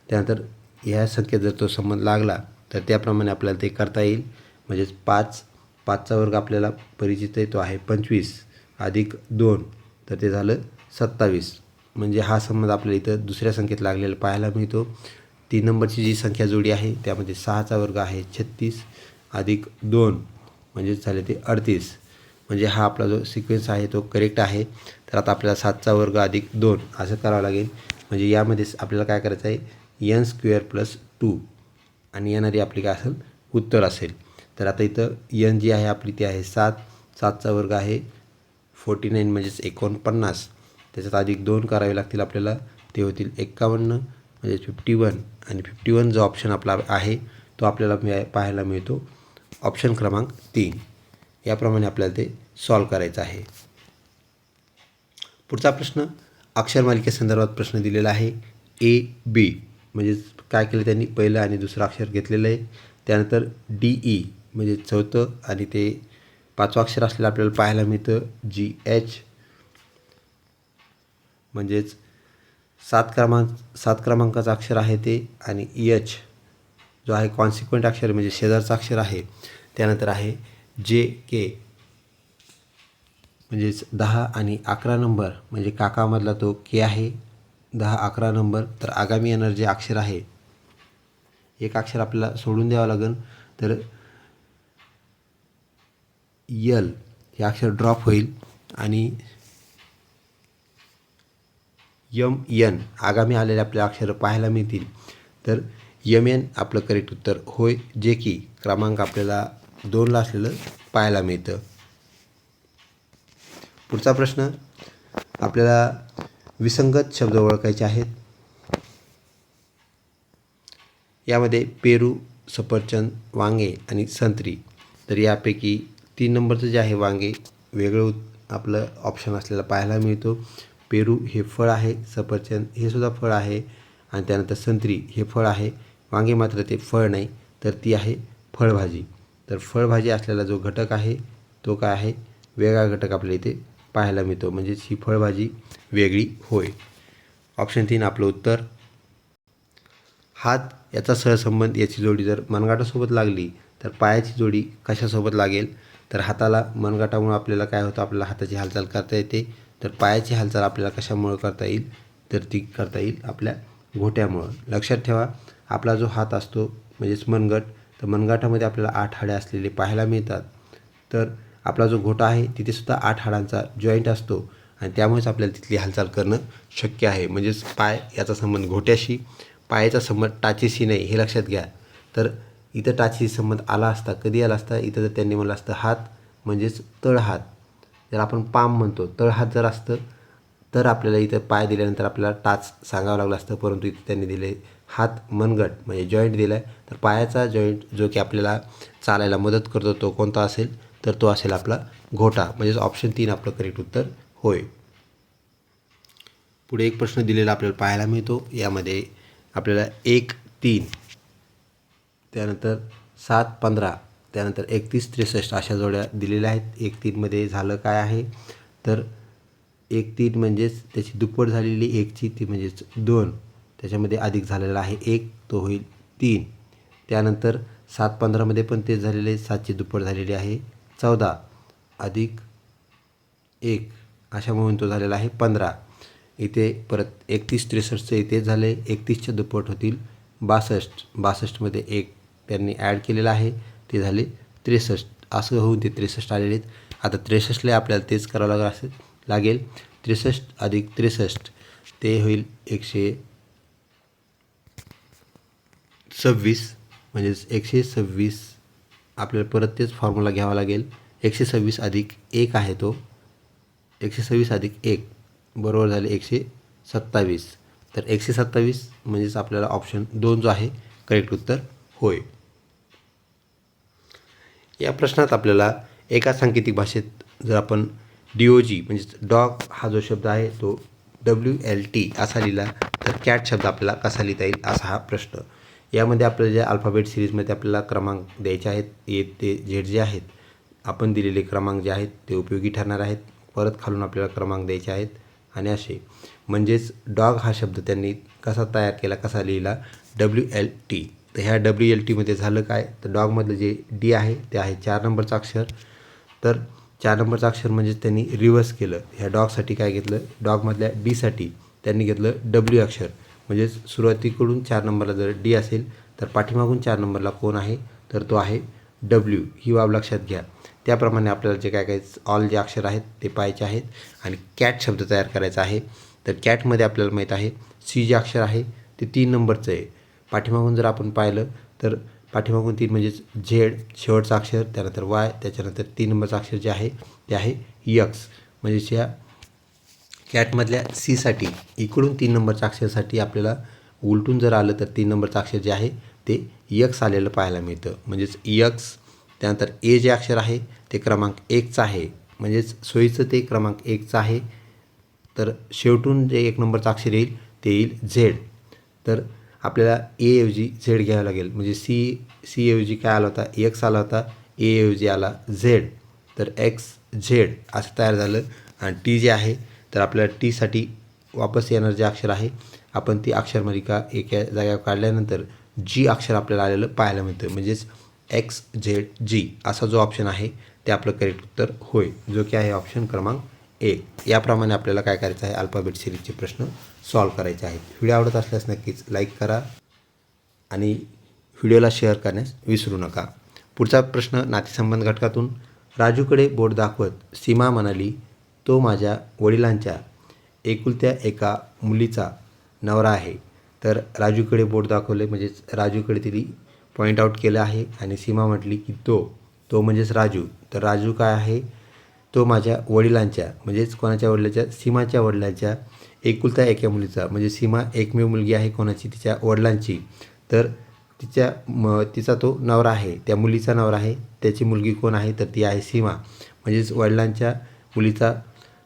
त्यानंतर ह्या संख्येत जर तो संबंध लागला तर त्याप्रमाणे आपल्याला ते करता येईल. म्हणजेच 5चा वर्ग आपल्याला परिचित आहे, तो आहे 25 अधिक 2, तर ते झालं 27. म्हणजे हा संबंध आपल्याला इथं दुसऱ्या संख्येत लागलेला पाहायला मिळतो. 3 नंबरची जी संख्या जोडी आहे त्यामध्ये 6चा वर्ग आहे 36 अधिक 2, म्हणजेच झाले ते 38. म्हणजे हा आपला जो सिक्वेन्स आहे तो करेक्ट आहे. तर आता आपल्याला 7चा वर्ग अधिक 2 असं करावं लागेल. म्हणजे यामध्ये आपल्याला काय करायचं आहे, n² + 2 आणि येणारी आपली काय असेल, उत्तर असेल. तर आता इथं n जी आहे आपली ती आहे 7. 7चा वर्ग आहे 49 म्हणजेच 49. त्याच्यात अधिक 2 करावे लागतील आपल्याला, ते होतील 51 म्हणजे 51. आणि 51 जो ऑप्शन आपला आहे तो आपल्याला पाहायला मिळतो ऑप्शन क्रमांक 3. याप्रमाणे आपल्याला ते सॉल्व करायचं आहे. पुढचा प्रश्न अक्षरमालिकेसंदर्भात प्रश्न दिलेला आहे. AB म्हणजेच काय केलं त्यांनी, पहिलं आणि दुसरं अक्षर घेतलेलं आहे. त्यानंतर DE म्हणजे चौथं आणि ते 5वं अक्षर असलेलं आपल्याला पाहायला मिळतं. GH म्हणजेच 7 क्रमांकाचं अक्षर आहे ते, आणि EH जो आहे कॉन्सिक्वेंट अक्षर म्हणजे शेजारचं अक्षर आहे. त्यानंतर आहे JK म्हणजेच 10 आणि 11 नंबर म्हणजे काकामधला तो K आहे, 10 11 नंबर. तर आगामी येणारं जे अक्षर आहे, एक अक्षर आपल्याला सोडून द्यावं लागेल. तर यल हे अक्षर ड्रॉप होईल आणि यम यन आगामी आलेले आपल्या अक्षरं पाहायला मिळतील. तर यम एन आपलं करेक्ट उत्तर होय, जे की क्रमांक आपल्याला 2ला असलेलं पाहायला मिळतं. पुढचा प्रश्न आपल्याला विसंगत शब्द ओळखायचे आहेत. यामध्ये पेरू, सफरचंद, वांगे आणि संत्री. तर यापैकी 3 नंबरचं जे आहे वांगे वेगळं आपलं ऑप्शन असलेला पाहायला मिळतो. पेरू हे फळ आहे, सफरचंद हे सुद्धा फळ आहे आणि त्यानंतर संत्री हे फळ आहे. वांगे मात्र ते फळ नाही, तर ती आहे फळभाजी. तर फळभाजी असलेला जो घटक आहे तो काय आहे, वेगळा घटक आपल्या इथे पाहायला मिळतो, म्हणजेच ही फळभाजी वेगळी होय. ऑप्शन 3 आपलं उत्तर. हात याचा सहसंबंध याची जोडी जर मनगटासोबत लागली तर पायाची जोडी कशासोबत लागेल, तर हाताला मनगटामुळं आपल्याला काय होतं, आपल्याला हाताची हालचाल करता येते. तर पायाची हालचाल आपल्याला कशामुळं करता येईल, तर ती करता येईल आपल्या घोट्यामुळं. लक्षात ठेवा, आपला जो हात असतो म्हणजेच मनगट, तर मनगटामध्ये आपल्याला 8 हाडे असलेले पाहायला मिळतात. तर आपला जो घोटा आहे तिथेसुद्धा 8 हाडांचा जॉईंट असतो आणि त्यामुळेच आपल्याला तिथली हालचाल करणं शक्य आहे. म्हणजेच पाय याचा संबंध घोट्याशी, पायाचा संबंध टाचेशी नाही, हे लक्षात घ्या. तर इथं टाचेशी संबंध आला असता, कधी आला असता, इथं जर त्यांनी म्हणलं असतं हात म्हणजेच तळहात, जर आपण पाम म्हणतो, तळहात जर असतं तर आपल्याला इथं पाय दिल्यानंतर आपल्याला टाच सांगावं लागलं असतं. परंतु इथं त्यांनी दिले हात मनगट म्हणजे जॉईंट दिला आहे. तर पायाचा जॉईंट जो की आपल्याला चालायला मदत करतो तो कोणता असेल, तर तो असेल आपला घोटा. म्हणजेच ऑप्शन 3 आपलं करेक्ट उत्तर होय. पुढे एक प्रश्न दिलेला आपल्याला पाहायला मिळतो. यामध्ये आपल्याला 1, 3 त्यानंतर 7, 15 त्यानंतर 31, 63 अशा जोड्या दिलेल्या आहेत. 1, 3 मध्ये झालं काय आहे, तर 1, 3 म्हणजेच त्याची दुप्पट झालेली 1ची ती म्हणजेच 2, त्याच्यामध्ये अधिक झालेला आहे 1, तो होईल 3. त्यानंतर 7, 15मध्ये पण तेच झालेले आहे, 7ची दुप्पट झालेली आहे 14 अधिक 1 अशा म्हणून तो झालेला आहे 15. इथे परत 31, 63चं इथे झाले, 31च्या दुप्पट होतील 62, 62मध्ये 1 त्यांनी ॲड केलेलं आहे, ते झाले 63. असं होऊन ते 63 आलेले आहेत. आता 63ला आपल्याला तेच करावं लागेल. 63 अधिक 63 ते होईल 126, म्हणजेच 126. आपल्याला परत तेच फॉर्म्युला घ्यावा लागेल. 126 अधिक 1 आहे तो, 126 अधिक 1 बरोबर झाले 127. तर 127 म्हणजेच आपल्याला ऑप्शन 2 जो आहे करेक्ट उत्तर होय. या प्रश्नात आपल्याला एका सांकेतिक भाषेत जर आपण DOG म्हणजेच डॉग हा जो शब्द आहे तो WLT असा लिहिला तर कॅट शब्द आपल्याला कसा लिहिता येईल, असा हा प्रश्न. यामध्ये आपल्याला जे अल्फाबेट सिरीजमध्ये आपल्याला क्रमांक द्यायचे आहेत, ए ते झेड जे आहेत, आपण दिलेले क्रमांक जे आहेत ते उपयोगी ठरणार आहेत. परत खालून आपल्याला क्रमांक द्यायचे आहेत आणि असे. म्हणजेच डॉग हा शब्द त्यांनी कसा तयार केला, कसा लिहिला, WLT. तर ह्या WLTमध्ये झालं काय, तर डॉगमधलं जे डी आहे ते आहे 4 नंबरचं अक्षर. तर 4 नंबरचं अक्षर म्हणजेच त्यांनी रिव्हर्स केलं. ह्या डॉगसाठी काय घेतलं, डॉगमधल्या डीसाठी त्यांनी घेतलं W अक्षर. म्हणजेच सुरुवातीकडून 4 नंबरला जर डी असेल तर पाठीमागून 4 नंबरला कोण आहे, तर तो आहे W. ही बाब लक्षात घ्या. त्याप्रमाणे आपल्याला जे काय ऑल जे अक्षर आहेत ते पाहायचे आहेत आणि कॅट शब्द तयार करायचा आहे. तर कॅटमध्ये आपल्याला माहीत आहे सी जे अक्षर आहे ते 3 नंबरचं आहे. पाठीमागून जर आपण पाहिलं तर पाठीमागून 3 म्हणजेच झेड शेवटचं अक्षर, त्यानंतर वाय, त्याच्यानंतर 3 नंबरचं अक्षर जे आहे ते आहे यक्स. म्हणजेच या कॅटमधल्या सीसाठी इकडून 3 नंबरच्या अक्षरासाठी आपल्याला उलटून जर आलं तर 3 नंबरचं अक्षर जे आहे ते यक्स आलेलं पाहायला मिळतं. म्हणजेच यक्स. त्यानंतर ए जे अक्षर आहे ते क्रमांक 1चं आहे, म्हणजेच सोयीचं ते क्रमांक 1चं आहे. तर शेवटून जे 1 नंबरचं अक्षर येईल ते येईल झेड. तर आपल्याला ए ऐवजी झेड घ्यावं लागेल. म्हणजे सी ऐवजी काय आला होता, एक्स आला होता, ए ऐवजी आला झेड. तर एक्स झेड असं तयार झालं. आणि टी जे आहे तर आपल्याला टीसाठी वापस येणार जे अक्षर आहे आपण ती अक्षरमालिका एका जागेवर काढल्यानंतर जी अक्षर आपल्याला आलेलं पाहायला मिळतं. म्हणजेच XZG असा जो ऑप्शन आहे ते आपलं करेक्ट उत्तर होय, जो की आहे ऑप्शन क्रमांक 1. याप्रमाणे आपल्याला काय करायचं आहे, अल्फाबेट सिरीजचे प्रश्न सॉल्व करायचे आहेत. व्हिडिओ आवडत असल्यास नक्कीच लाईक करा आणि व्हिडिओला शेअर करण्यास विसरू नका. पुढचा प्रश्न नातेसंबंध घटकातून राजूकडे बोट दाखवत सीमा म्हणाली, तो माझ्या वडिलांच्या एकुलत्या एका मुलीचा नवरा आहे. तर राजूकडे बोट दाखवले म्हणजेच राजूकडे तिने पॉईंट आऊट केलं आहे आणि सीमा म्हटली की तो म्हणजेच राजू. तर राजू काय आहे, तो माझ्या वडिलांच्या म्हणजेच कोणाच्या वडिलांच्या, सीमाच्या वडिलांच्या एकुलत्या एका मुलीचा, म्हणजे सीमा एकमेव मुलगी आहे कोणाची, तिच्या वडिलांची. तर तिचा तो नवरा आहे, त्या मुलीचा नवरा आहे. त्याची मुलगी कोण आहे, तर ती आहे सीमा. म्हणजेच वडिलांच्या मुलीचा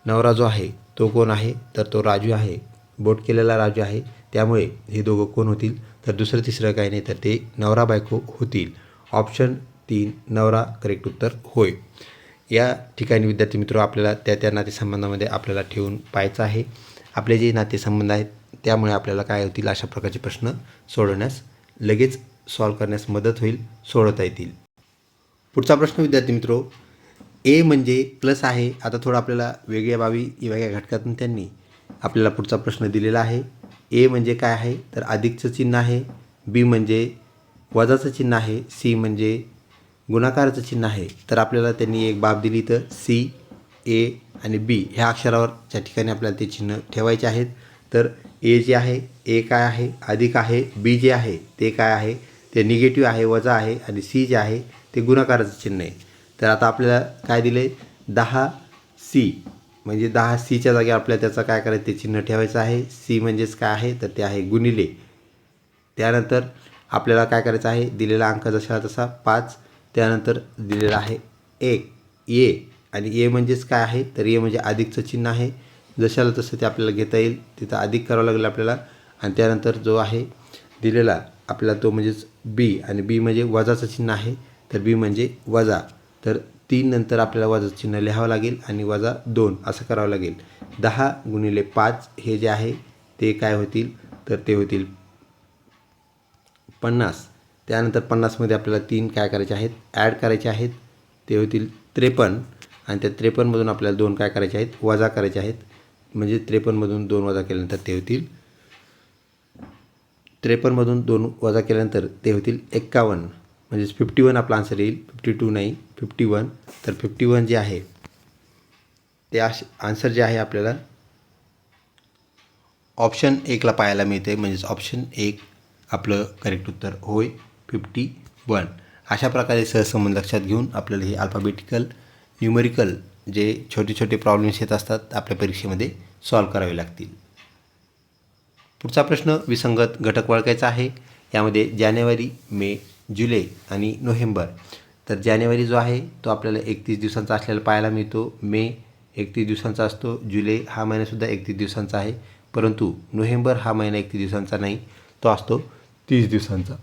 नवरा जो आहे तो कोण आहे, तर तो राजू आहे, बोट केलेला राजू आहे. त्यामुळे हे दोघं कोण होतील, तर दुसरं तिसरं काही नाही, तर ते नवरा बायको होतील. ऑप्शन 3 नवरा करेक्ट उत्तर होय. या ठिकाणी विद्यार्थी मित्र आपल्याला त्या नातेसंबंधामध्ये आपल्याला ठेवून पाहायचं आहे. आपले जे नातेसंबंध आहेत त्यामुळे आपल्याला काय होतील, अशा प्रकारचे प्रश्न सोडवण्यास लगेच सॉल्व करण्यास मदत होईल, सोडवता येतील. पुढचा प्रश्न विद्यार्थी मित्रो, ए म्हणजे प्लस आहे. आता थोडं आपल्याला वेगळ्या घटकातून त्यांनी आपल्याला पुढचा प्रश्न दिलेला आहे. ए म्हणजे काय आहे, तर अधिकचं चिन्ह आहे. बी म्हणजे वजाचं चिन्ह आहे. सी म्हणजे गुणाकाराचं चिन्ह आहे. तर आपल्याला त्यांनी एक बाब दिली, तर सी, ए आणि बी ह्या अक्षरावरच्या ठिकाणी आपल्याला ते चिन्ह ठेवायचे आहेत. तर ए जे आहे, ए काय आहे, अधिक आहे. बी जे आहे ते काय आहे, ते निगेटिव्ह आहे, वजा आहे. आणि सी जे आहे ते गुणाकाराचं चिन्ह आहे. तर आता आपल्याला काय दिले, 10C म्हणजे 10Cच्या जागी आपल्याला त्याचं काय करायचं, ते चिन्ह ठेवायचं आहे. सी म्हणजेच काय आहे, तर ते आहे गुणिले. त्यानंतर आपल्याला काय करायचं आहे, दिलेला अंक जसा तसा 5. त्यानंतर दिलेला आहे 1 ए, आणि ए म्हणजेच काय आहे, तर ए म्हणजे अधिकचं चिन्ह आहे. जशाला तसं ते आपल्याला घेता येईल, तिथं अधिक करावं लागेल आपल्याला. आणि त्यानंतर जो आहे दिलेला आपल्याला तो म्हणजेच बी, आणि बी म्हणजे वजाचं चिन्ह आहे. तर बी म्हणजे वजा. तर 3 नंतर आपल्याला वजाचं चिन्ह लिहावं लागेल आणि वजा 2 असं करावं लागेल. 10 गुणिले 5 हे जे आहे ते काय होतील, तर ते होतील 50. त्यानंतर 50मध्ये आपल्याला 3 काय करायचे आहेत, ॲड करायचे आहेत. ते होतील 53. आणि त्या 53मधून आपल्याला 2 काय करायचे आहेत, वजा करायचे आहेत. म्हणजे 53मधून 2 वजा केल्यानंतर ते होतील 53मधून 2 वजा केल्यानंतर ते होतील 51. म्हणजेच 51 आपला आन्सर येईल, 52 नाही, 51. तर 51 जे आहे ते आन्सर जे आहे आपल्याला ऑप्शन 1ला पाहायला मिळते. म्हणजेच ऑप्शन 1 आपलं करेक्ट उत्तर होय, 51. अशा प्रकारे सहसंबंध लक्षात घेऊन आपल्याला हे अल्फाबेटिकल न्यूमरिकल जे छोटे छोटे प्रॉब्लेम्स येत असतात आपल्या परीक्षेमध्ये सॉल्व करावे लागतील. पुढचा प्रश्न विसंगत घटक ओळखायचा आहे. यामध्ये जानेवारी, मे, जुलै आणि नोव्हेंबर. तर जानेवारी जो आहे तो आपल्याला 31 दिवसांचा असलेला पाहायला मिळतो. मे 31 दिवसांचा असतो. जुलै हा महिनासुद्धा 31 दिवसांचा आहे. परंतु नोव्हेंबर हा महिना 31 दिवसांचा नाही, तो असतो 30 दिवसांचा.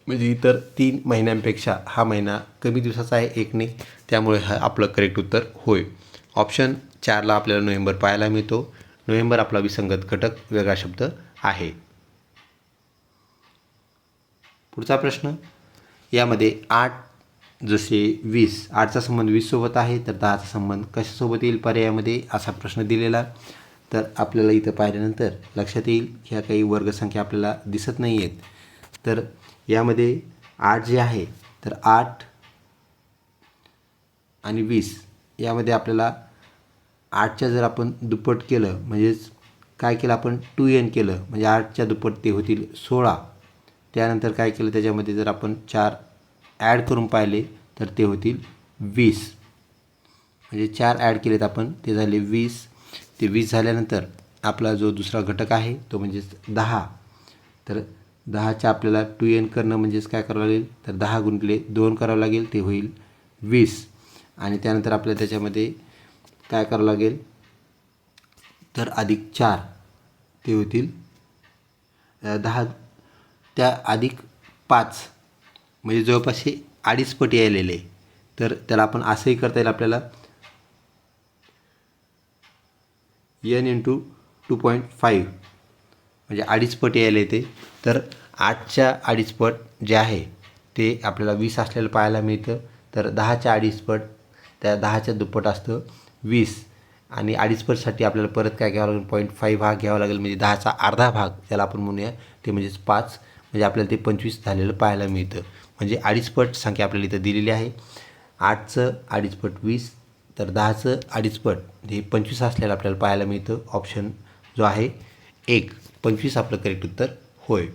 म्हणजे इतर 3 महिन्यांपेक्षा हा महिना कमी दिवसाचा आहे, 1ने. त्यामुळे हा आपलं करेक्ट उत्तर होय. ऑप्शन 4ला आपल्याला नोव्हेंबर पाहायला मिळतो. नोव्हेंबर आपला विसंगत घटक वेगळा शब्द आहे. पुढचा प्रश्न, यामध्ये 8 जसे 20, 8चा संबंध 20 सोबत आहे, तर 10चा संबंध कशासोबत येईल पर्यायामध्ये, असा प्रश्न दिलेला. तर आपल्याला इथं पाहिल्यानंतर लक्षात येईल ह्या काही वर्गसंख्या आपल्याला दिसत नाही आहेत. तर यामध्ये 8 जे आहे, तर 8 आणि 20 यामध्ये आपल्याला 8च्या जर आपण दुप्पट केलं, म्हणजेच काय केलं आपण 2n केलं, म्हणजे 8च्या दुप्पट ते होतील 16. त्यानंतर काय केलं, त्याच्यामध्ये जर आपण 4 ॲड करून पाहिले तर ते होतील 20. म्हणजे 4 ॲड केलेत आपण, ते झाले 20. ते 20 झाल्यानंतर आपला जो दुसरा घटक आहे तो म्हणजेच 10. तर 10च्या आपल्याला 2n करणं म्हणजेच काय करावं लागेल, तर 10 गुणिले 2 करावं लागेल, ते होईल 20. आणि त्यानंतर आपल्याला त्याच्यामध्ये काय करावं लागेल, तर अधिक 4 ते होतील 10. त्या अधिक 5 म्हणजे जवळपास हे 2.5 पट यायलेले. तर त्याला आपण असंही करता येईल आपल्याला, n × 2.5 म्हणजे 2.5 पट यायला येते. तर 8च्या 2.5 पट जे आहे ते आपल्याला 20 असलेलं पाहायला मिळतं. तर 10च्या 2.5 पट त्या 10च्या दुप्पट असतं 20. आणि 2.5 पटसाठी आपल्याला परत काय घ्यावं लागेल, 0.5 भाग घ्यावा लागेल. म्हणजे 10चा अर्धा भाग त्याला आपण म्हणूया, ते म्हणजेच 5. म्हणजे आपल्याला ते 25 झालेलं पाहायला मिळतं. म्हणजे 2.5 पट संख्या आपल्याला इथं दिलेली आहे. 8चं अडीच पट 20, तर 10चं अडीच पट हे 25 असलेलं आपल्याला पाहायला मिळतं. ऑप्शन जो आहे 1 25 आपलं करेक्ट उत्तर होय.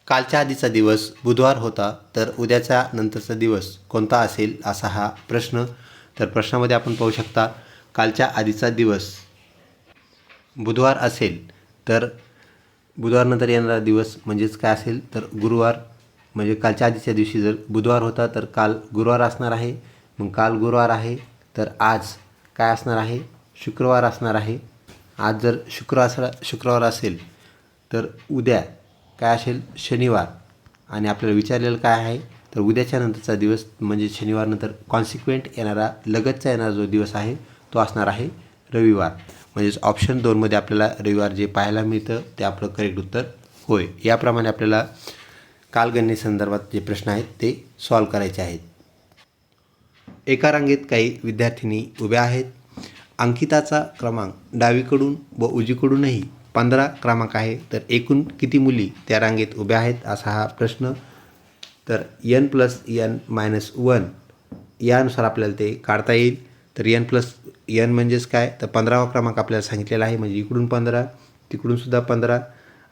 कालच्या आधीचा दिवस बुधवार होता, तर उद्याच्या नंतरचा दिवस कोणता असेल असा हा प्रश्न. तर प्रश्नामध्ये आपण पाहू शकता, कालच्या आधीचा दिवस बुधवार असेल तर बुधवारनंतर येणारा दिवस म्हणजेच काय असेल तर गुरुवार. म्हणजे कालच्या आधीच्या दिवशी जर बुधवार होता तर काल गुरुवार असणार आहे. मग काल गुरुवार आहे तर आज काय असणार आहे, शुक्रवार असणार आहे. आज जर शुक्रवार असेल तर उद्या काय असेल, शनिवार. आणि आपल्याला विचारलेलं काय आहे तर उद्याच्या नंतरचा दिवस म्हणजे शनिवारनंतर कॉन्सिक्वेंट येणारा लगतचा येणारा जो दिवस आहे तो असणार आहे रविवार. म्हणजेच ऑप्शन 2मध्ये आपल्याला रविवार जे पाहायला मिळतं ते आपलं करेक्ट उत्तर होय. याप्रमाणे आपल्याला कालगणनेसंदर्भात जे प्रश्न आहेत ते सॉल्व करायचे आहेत. एका रांगेत काही विद्यार्थिनी उभ्या आहेत. अंकिताचा क्रमांक डावीकडून व उजवीकडूनही 15 क्रमांक आहे, तर एकूण किती मुली त्या रांगेत उभ्या आहेत असा हा प्रश्न. तर n+n-1 यानुसार आपल्याला ते काढता येईल. तर n+n म्हणजेच काय तर 15वा क्रमांक आपल्याला सांगितलेला आहे, म्हणजे इकडून 15 तिकडूनसुद्धा 15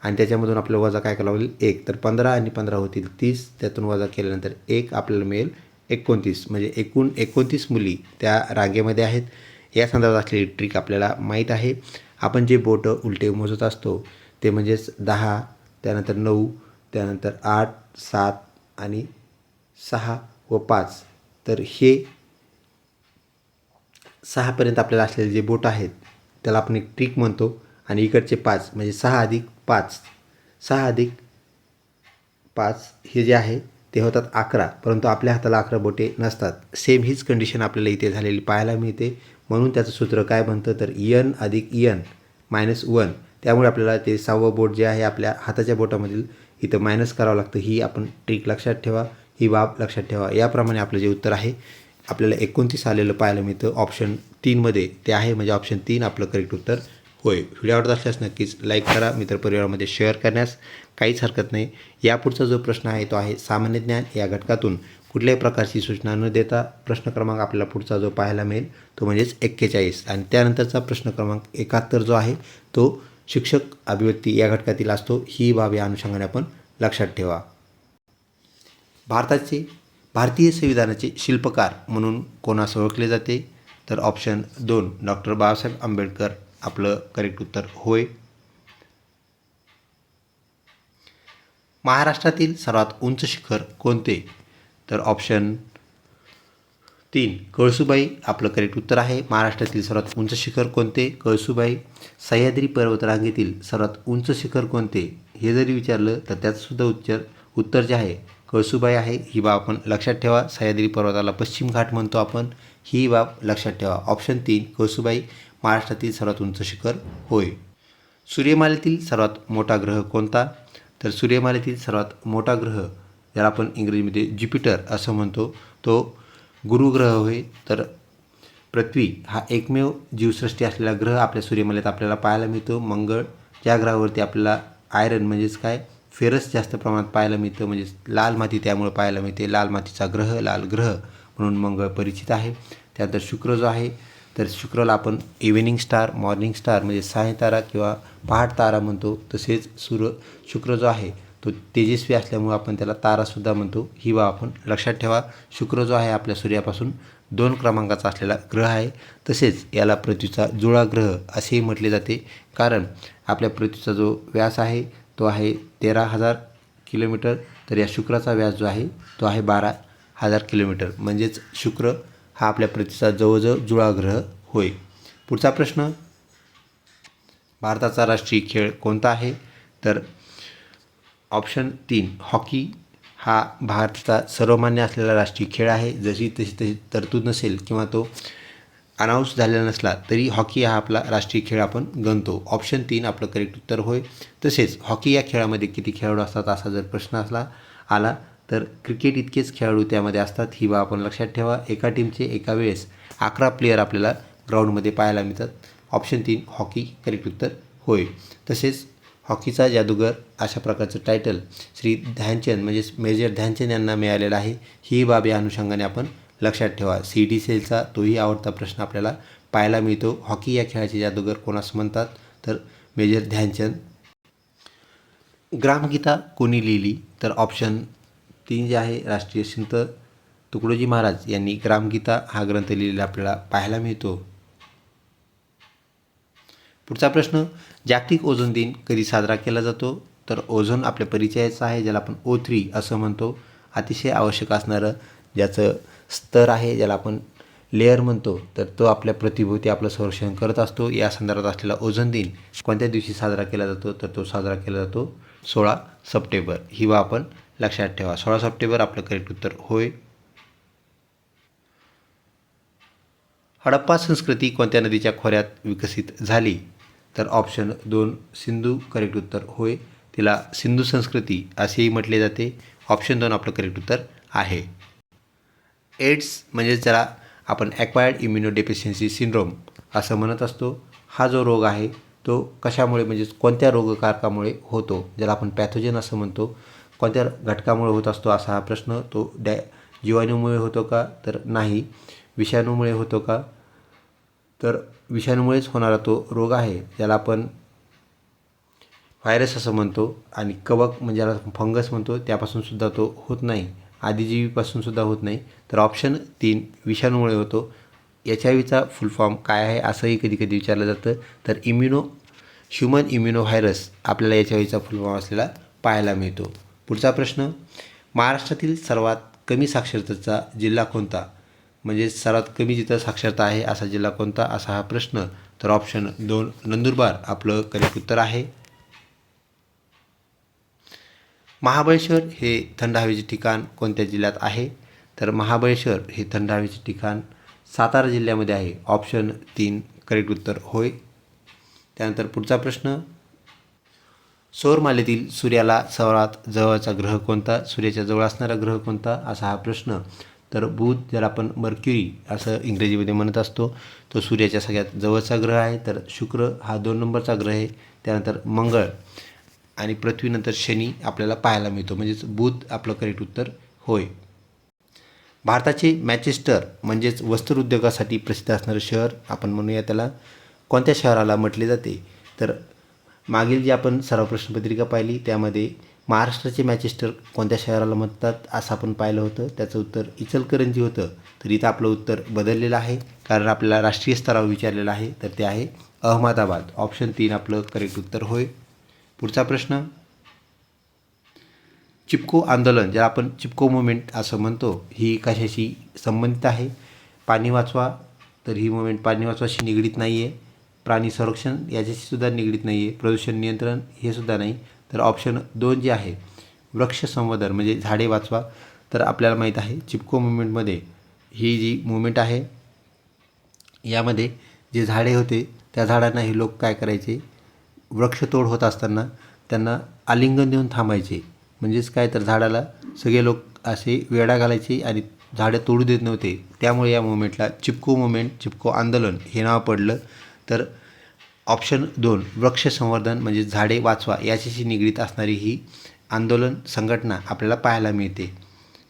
आणि त्याच्यामधून आपल्याला वजा काय करावं लागेल 1. तर 15 आणि 15 होतील 30, त्यातून वजा केल्यानंतर 1 आपल्याला मिळेल 29. म्हणजे एकूण 29 मुली त्या रांगेमध्ये आहेत. या संदर्भात असलेली ट्रिक आपल्याला माहीत आहे. आपण जे बोटं उलटे मोजत असतो ते म्हणजेच 10, त्यानंतर 9, त्यानंतर 8, 7 आणि 6 व 5. तर हे 6पर्यंत आपल्याला असलेले जे बोट आहेत त्याला आपण एक ट्रिक म्हणतो. आणि इकडचे 5 म्हणजे 6 अधिक 5, 6 अधिक 5 हे जे आहे ते होतात 11. परंतु आपल्या हाताला 11 बोटे नसतात. सेम हीच कंडिशन आपल्याला इथे झालेली पाहायला मिळते. म्हणून त्याचं सूत्र काय बनतं तर n+n-1. त्यामुळे आपल्याला ते 6वं बोट जे आहे आपल्या हाताच्या बोटामधील इथं मायनस करावं लागतं. ही आपण ट्रिक लक्षात ठेवा, ही बाब लक्षात ठेवा. याप्रमाणे आपलं जे उत्तर आहे आपल्याला 29 आलेलं पाहायला मिळतं ऑप्शन 3मध्ये. ते आहे म्हणजे ऑप्शन 3 आपलं करेक्ट उत्तर होय. व्हिडिओ आवडत असल्यास नक्कीच लाईक करा, मित्रपरिवारामध्ये शेअर करण्यास काहीच हरकत नाही. यापुढचा जो प्रश्न आहे तो आहे सामान्य ज्ञान या घटकातून कुठल्याही प्रकारची सूचना न देता प्रश्न क्रमांक आपल्याला पुढचा जो पाहायला मिळेल तो म्हणजेच 41. आणि त्यानंतरचा प्रश्न क्रमांक 71 जो आहे तो शिक्षक अभिव्यक्ती या घटकातील असतो. ही बाब या अनुषंगाने आपण लक्षात ठेवा. भारतीय संविधानाचे शिल्पकार म्हणून कोणास ओळखले जाते तर ऑप्शन 2 डॉक्टर बाबासाहेब आंबेडकर आपलं करेक्ट उत्तर होय. महाराष्ट्रातील सर्वात उंच शिखर कोणते तर ऑप्शन 3 कळसूबाई आपलं करेक्ट उत्तर आहे. महाराष्ट्रातील सर्वात उंच शिखर कोणते, कळसूबाई. सह्याद्री पर्वतरांगेतील सर्वात उंच शिखर कोणते हे जरी विचारलं तर त्याचंसुद्धा उत्तर जे आहे कळसूबाई आहे. ही बाब आपण लक्षात ठेवा. सह्याद्री पर्वताला पश्चिम घाट म्हणतो आपण, ही बाब लक्षात ठेवा. ऑप्शन 3 कळसूबाई महाराष्ट्रातील सर्वात उंच शिखर होय. सूर्यमालेतील सर्वात मोठा ग्रह कोणता तर सूर्यमालेतील सर्वात मोठा ग्रह ज्याला आपण इंग्रजीमध्ये ज्युपिटर असं म्हणतो तो गुरुग्रह होय. तर पृथ्वी हा एकमेव जीवसृष्टी असलेला ग्रह आपल्या सूर्यमालेत आपल्याला पाहायला मिळतो. मंगळ ज्या ग्रहावरती आपल्याला आयरन म्हणजेच काय फेरस जास्त प्रमाणात पाहायला मिळतं, म्हणजेच लाल माती त्यामुळे पाहायला मिळते. लाल मातीचा ग्रह लाल ग्रह म्हणून मंगळ परिचित आहे. त्यानंतर शुक्र जो आहे तर शुक्रला आपण इव्हिनिंग स्टार, मॉर्निंग स्टार म्हणजे सायतारा किंवा पहाट तारा म्हणतो. तसेच शुक्र जो आहे तो तेजस्वी असल्यामुळे आपण त्याला तारासुद्धा म्हणतो. ही बाब आपण लक्षात ठेवा. शुक्र जो आहे आपल्या सूर्यापासून 2 क्रमांकाचा असलेला ग्रह आहे. तसेच याला पृथ्वीचा जुळा ग्रह असेही म्हटले जाते, कारण आपल्या पृथ्वीचा जो व्यास आहे तो आहे 13,000 किलोमीटर. तर या शुक्राचा व्यास जो आहे तो आहे 12,000 किलोमीटर. म्हणजेच शुक्र हा आपल्या पृथ्वीचा जवळजवळ जुळा ग्रह होय. पुढचा प्रश्न, भारताचा राष्ट्रीय खेळ कोणता आहे तर ऑप्शन 3 हॉकी हा भारताचा सर्वमान्य असलेला राष्ट्रीय खेळ आहे. जशी तशी तरतूद नसेल किंवा तो अनाऊन्स झालेला नसला तरी हॉकी हा आपला राष्ट्रीय खेळ आपण गणतो. ऑप्शन 3 आपलं करेक्ट उत्तर होय. तसेच हॉकी या खेळामध्ये किती खेळाडू असतात असा जर प्रश्न आला तर क्रिकेट इतकेच खेळाडू त्यामध्ये असतात. ही बाब आपण लक्षात ठेवा. एका टीमचे एका वेळेस 11 प्लेयर आपल्याला ग्राउंडमध्ये पाहायला मिळतात. ऑप्शन 3 हॉकी करेक्ट उत्तर होय. तसेच हॉकीचा जादूगार अशा प्रकारचं टायटल श्री ध्यानचंद म्हणजेच मेजर ध्यानचंद यांना मिळालेलं आहे. ही बाब या अनुषंगाने आपण लक्षात ठेवा. CDCLचा तोही आवडता प्रश्न आपल्याला पाहायला मिळतो. हॉकी या खेळाचे जादूगार कोणास म्हणतात? तर मेजर ध्यानचंद. ग्रामगीता कोणी लिहिली? तर ऑप्शन 3 जे आहे राष्ट्रीय संत तुकडोजी महाराज यांनी ग्रामगीता हा ग्रंथ लिहिलेला आपल्याला पाहायला मिळतो. पुढचा प्रश्न, जागतिक ओझोन दिन कधी साजरा केला जातो? तर ओझोन आपल्या परिचयाचा आहे, ज्याला आपण O3 असं म्हणतो. अतिशय आवश्यक असणारं ज्याचं स्तर आहे, ज्याला आपण लेअर म्हणतो, तर तो आपल्या प्रतिभोवती आपलं संरक्षण करत असतो. या संदर्भात असलेला ओझोन दिन कोणत्या दिवशी साजरा केला जातो? तर तो साजरा केला जातो 16 सप्टेंबर. ही बाब आपण लक्षात ठेवा. 16 सप्टेंबर आपलं करेक्ट उत्तर होय. हडप्पा संस्कृती कोणत्या नदीच्या खोऱ्यात विकसित झाली? तर ऑप्शन 2 सिंधू करेक्ट उत्तर होय. तिला सिंधू संस्कृती असेही म्हटले जाते. ऑप्शन 2 आपलं करेक्ट उत्तर आहे. एड्स म्हणजेच ज्याला आपण ॲक्वायर्ड इम्युनोडेफिशियन्सी सिंड्रोम असं म्हणत असतो, हा जो रोग आहे तो कशामुळे म्हणजेच कोणत्या रोगकारकामुळे होतो, ज्याला आपण पॅथोजन असं म्हणतो, कोणत्या घटकामुळे होत असतो असा हा प्रश्न. तो जीवाणूमुळे होतो का? तर नाही. विषाणूमुळे होतो का? तर विषाणूमुळेच होणारा तो रोग आहे, ज्याला आपण व्हायरस असं म्हणतो. आणि कवक म्हणजे ज्याला आपण फंगस म्हणतो, त्यापासूनसुद्धा तो होत नाही. आदिजीवीपासूनसुद्धा होत नाही. तर ऑप्शन 3 विषाणूमुळे होतो. HIV फुल फॉर्म काय आहे असंही कधी कधी विचारलं जातं. तर ह्युमन इम्युनो व्हायरस आपल्याला HIV फुल फॉर्म असलेला पाहायला मिळतो. पुढचा प्रश्न, महाराष्ट्रातील सर्वात कमी साक्षरतेचा जिल्हा कोणता? म्हणजे सर्वात कमी जिथं साक्षरता आहे असा जिल्हा कोणता असा हा प्रश्न. तर ऑप्शन 2 नंदुरबार आपलं करेक्ट उत्तर आहे. महाबळेश्वर हे थंड हवेचे ठिकाण कोणत्या जिल्ह्यात आहे? तर महाबळेश्वर हे थंड हवेचे ठिकाण सातारा जिल्ह्यामध्ये आहे. ऑप्शन 3 करेक्ट उत्तर होय. त्यानंतर पुढचा प्रश्न, सौरमालेतील सूर्याला सर्वात जवळचा ग्रह कोणता? सूर्याच्या जवळ असणारा ग्रह कोणता असा हा प्रश्न. तर बुध, ज्याला आपण मर्क्युरी असं इंग्रजीमध्ये म्हणत असतो, तो सूर्याच्या सगळ्यात जवळचा ग्रह आहे. तर शुक्र हा 2 नंबरचा ग्रह आहे. त्यानंतर मंगळ आणि पृथ्वीनंतर शनी आपल्याला पाहायला मिळतो. म्हणजेच बुध आपलं करेक्ट उत्तर होय. भारताचे मँचेस्टर म्हणजेच वस्त्रोद्योगासाठी प्रसिद्ध असणारं शहर आपण म्हणूया त्याला, कोणत्या शहराला म्हटले जाते? तर मागील जी आपण सराव प्रश्नपत्रिका पाहिली त्यामध्ये महाराष्ट्राचे मँचेस्टर कोणत्या शहराला म्हणतात असं आपण पाहिलं होतं. त्याचं उत्तर इचलकरंजी होतं. तर इथं आपलं उत्तर बदललेलं आहे, कारण आपल्याला राष्ट्रीय स्तरावर विचारलेलं आहे. तर ते आहे अहमदाबाद. ऑप्शन 3 आपलं करेक्ट उत्तर होय. पुढचा प्रश्न, चिपको आंदोलन ज्याला आपण चिपको मुवमेंट असं म्हणतो, ही कशाशी संबंधित आहे? पाणी वाचवा, तर ही मुवमेंट पाणी वाचवाशी निगडीत नाही आहे. प्राणी संरक्षण याच्याशी सुद्धा निगडीत नाही आहे. प्रदूषण नियंत्रण हे सुद्धा नाही. तर ऑप्शन 2 जे आहे वृक्ष संवर्धन म्हणजे झाडे वाचवा. तर आपल्याला माहीत आहे चिपको मुवमेंटमध्ये ही जी मुवमेंट आहे यामध्ये जे झाडे होते त्या झाडांना हे लोक काय करायचे, वृक्षतोड होत असताना त्यांना आलिंगन देऊन थांबायचे. म्हणजेच काय, तर झाडाला सगळे लोक असे वेढा घालायचे आणि झाडं तोडू देत नव्हते. त्यामुळे या मुवमेंटला चिपको मुवमेंट, चिपको आंदोलन हे नाव पडलं. तर ऑप्शन 2 वृक्ष संवर्धन म्हणजे झाडे वाचवा याच्याशी निगडीत असणारी ही आंदोलन संघटना आपल्याला पाहायला मिळते.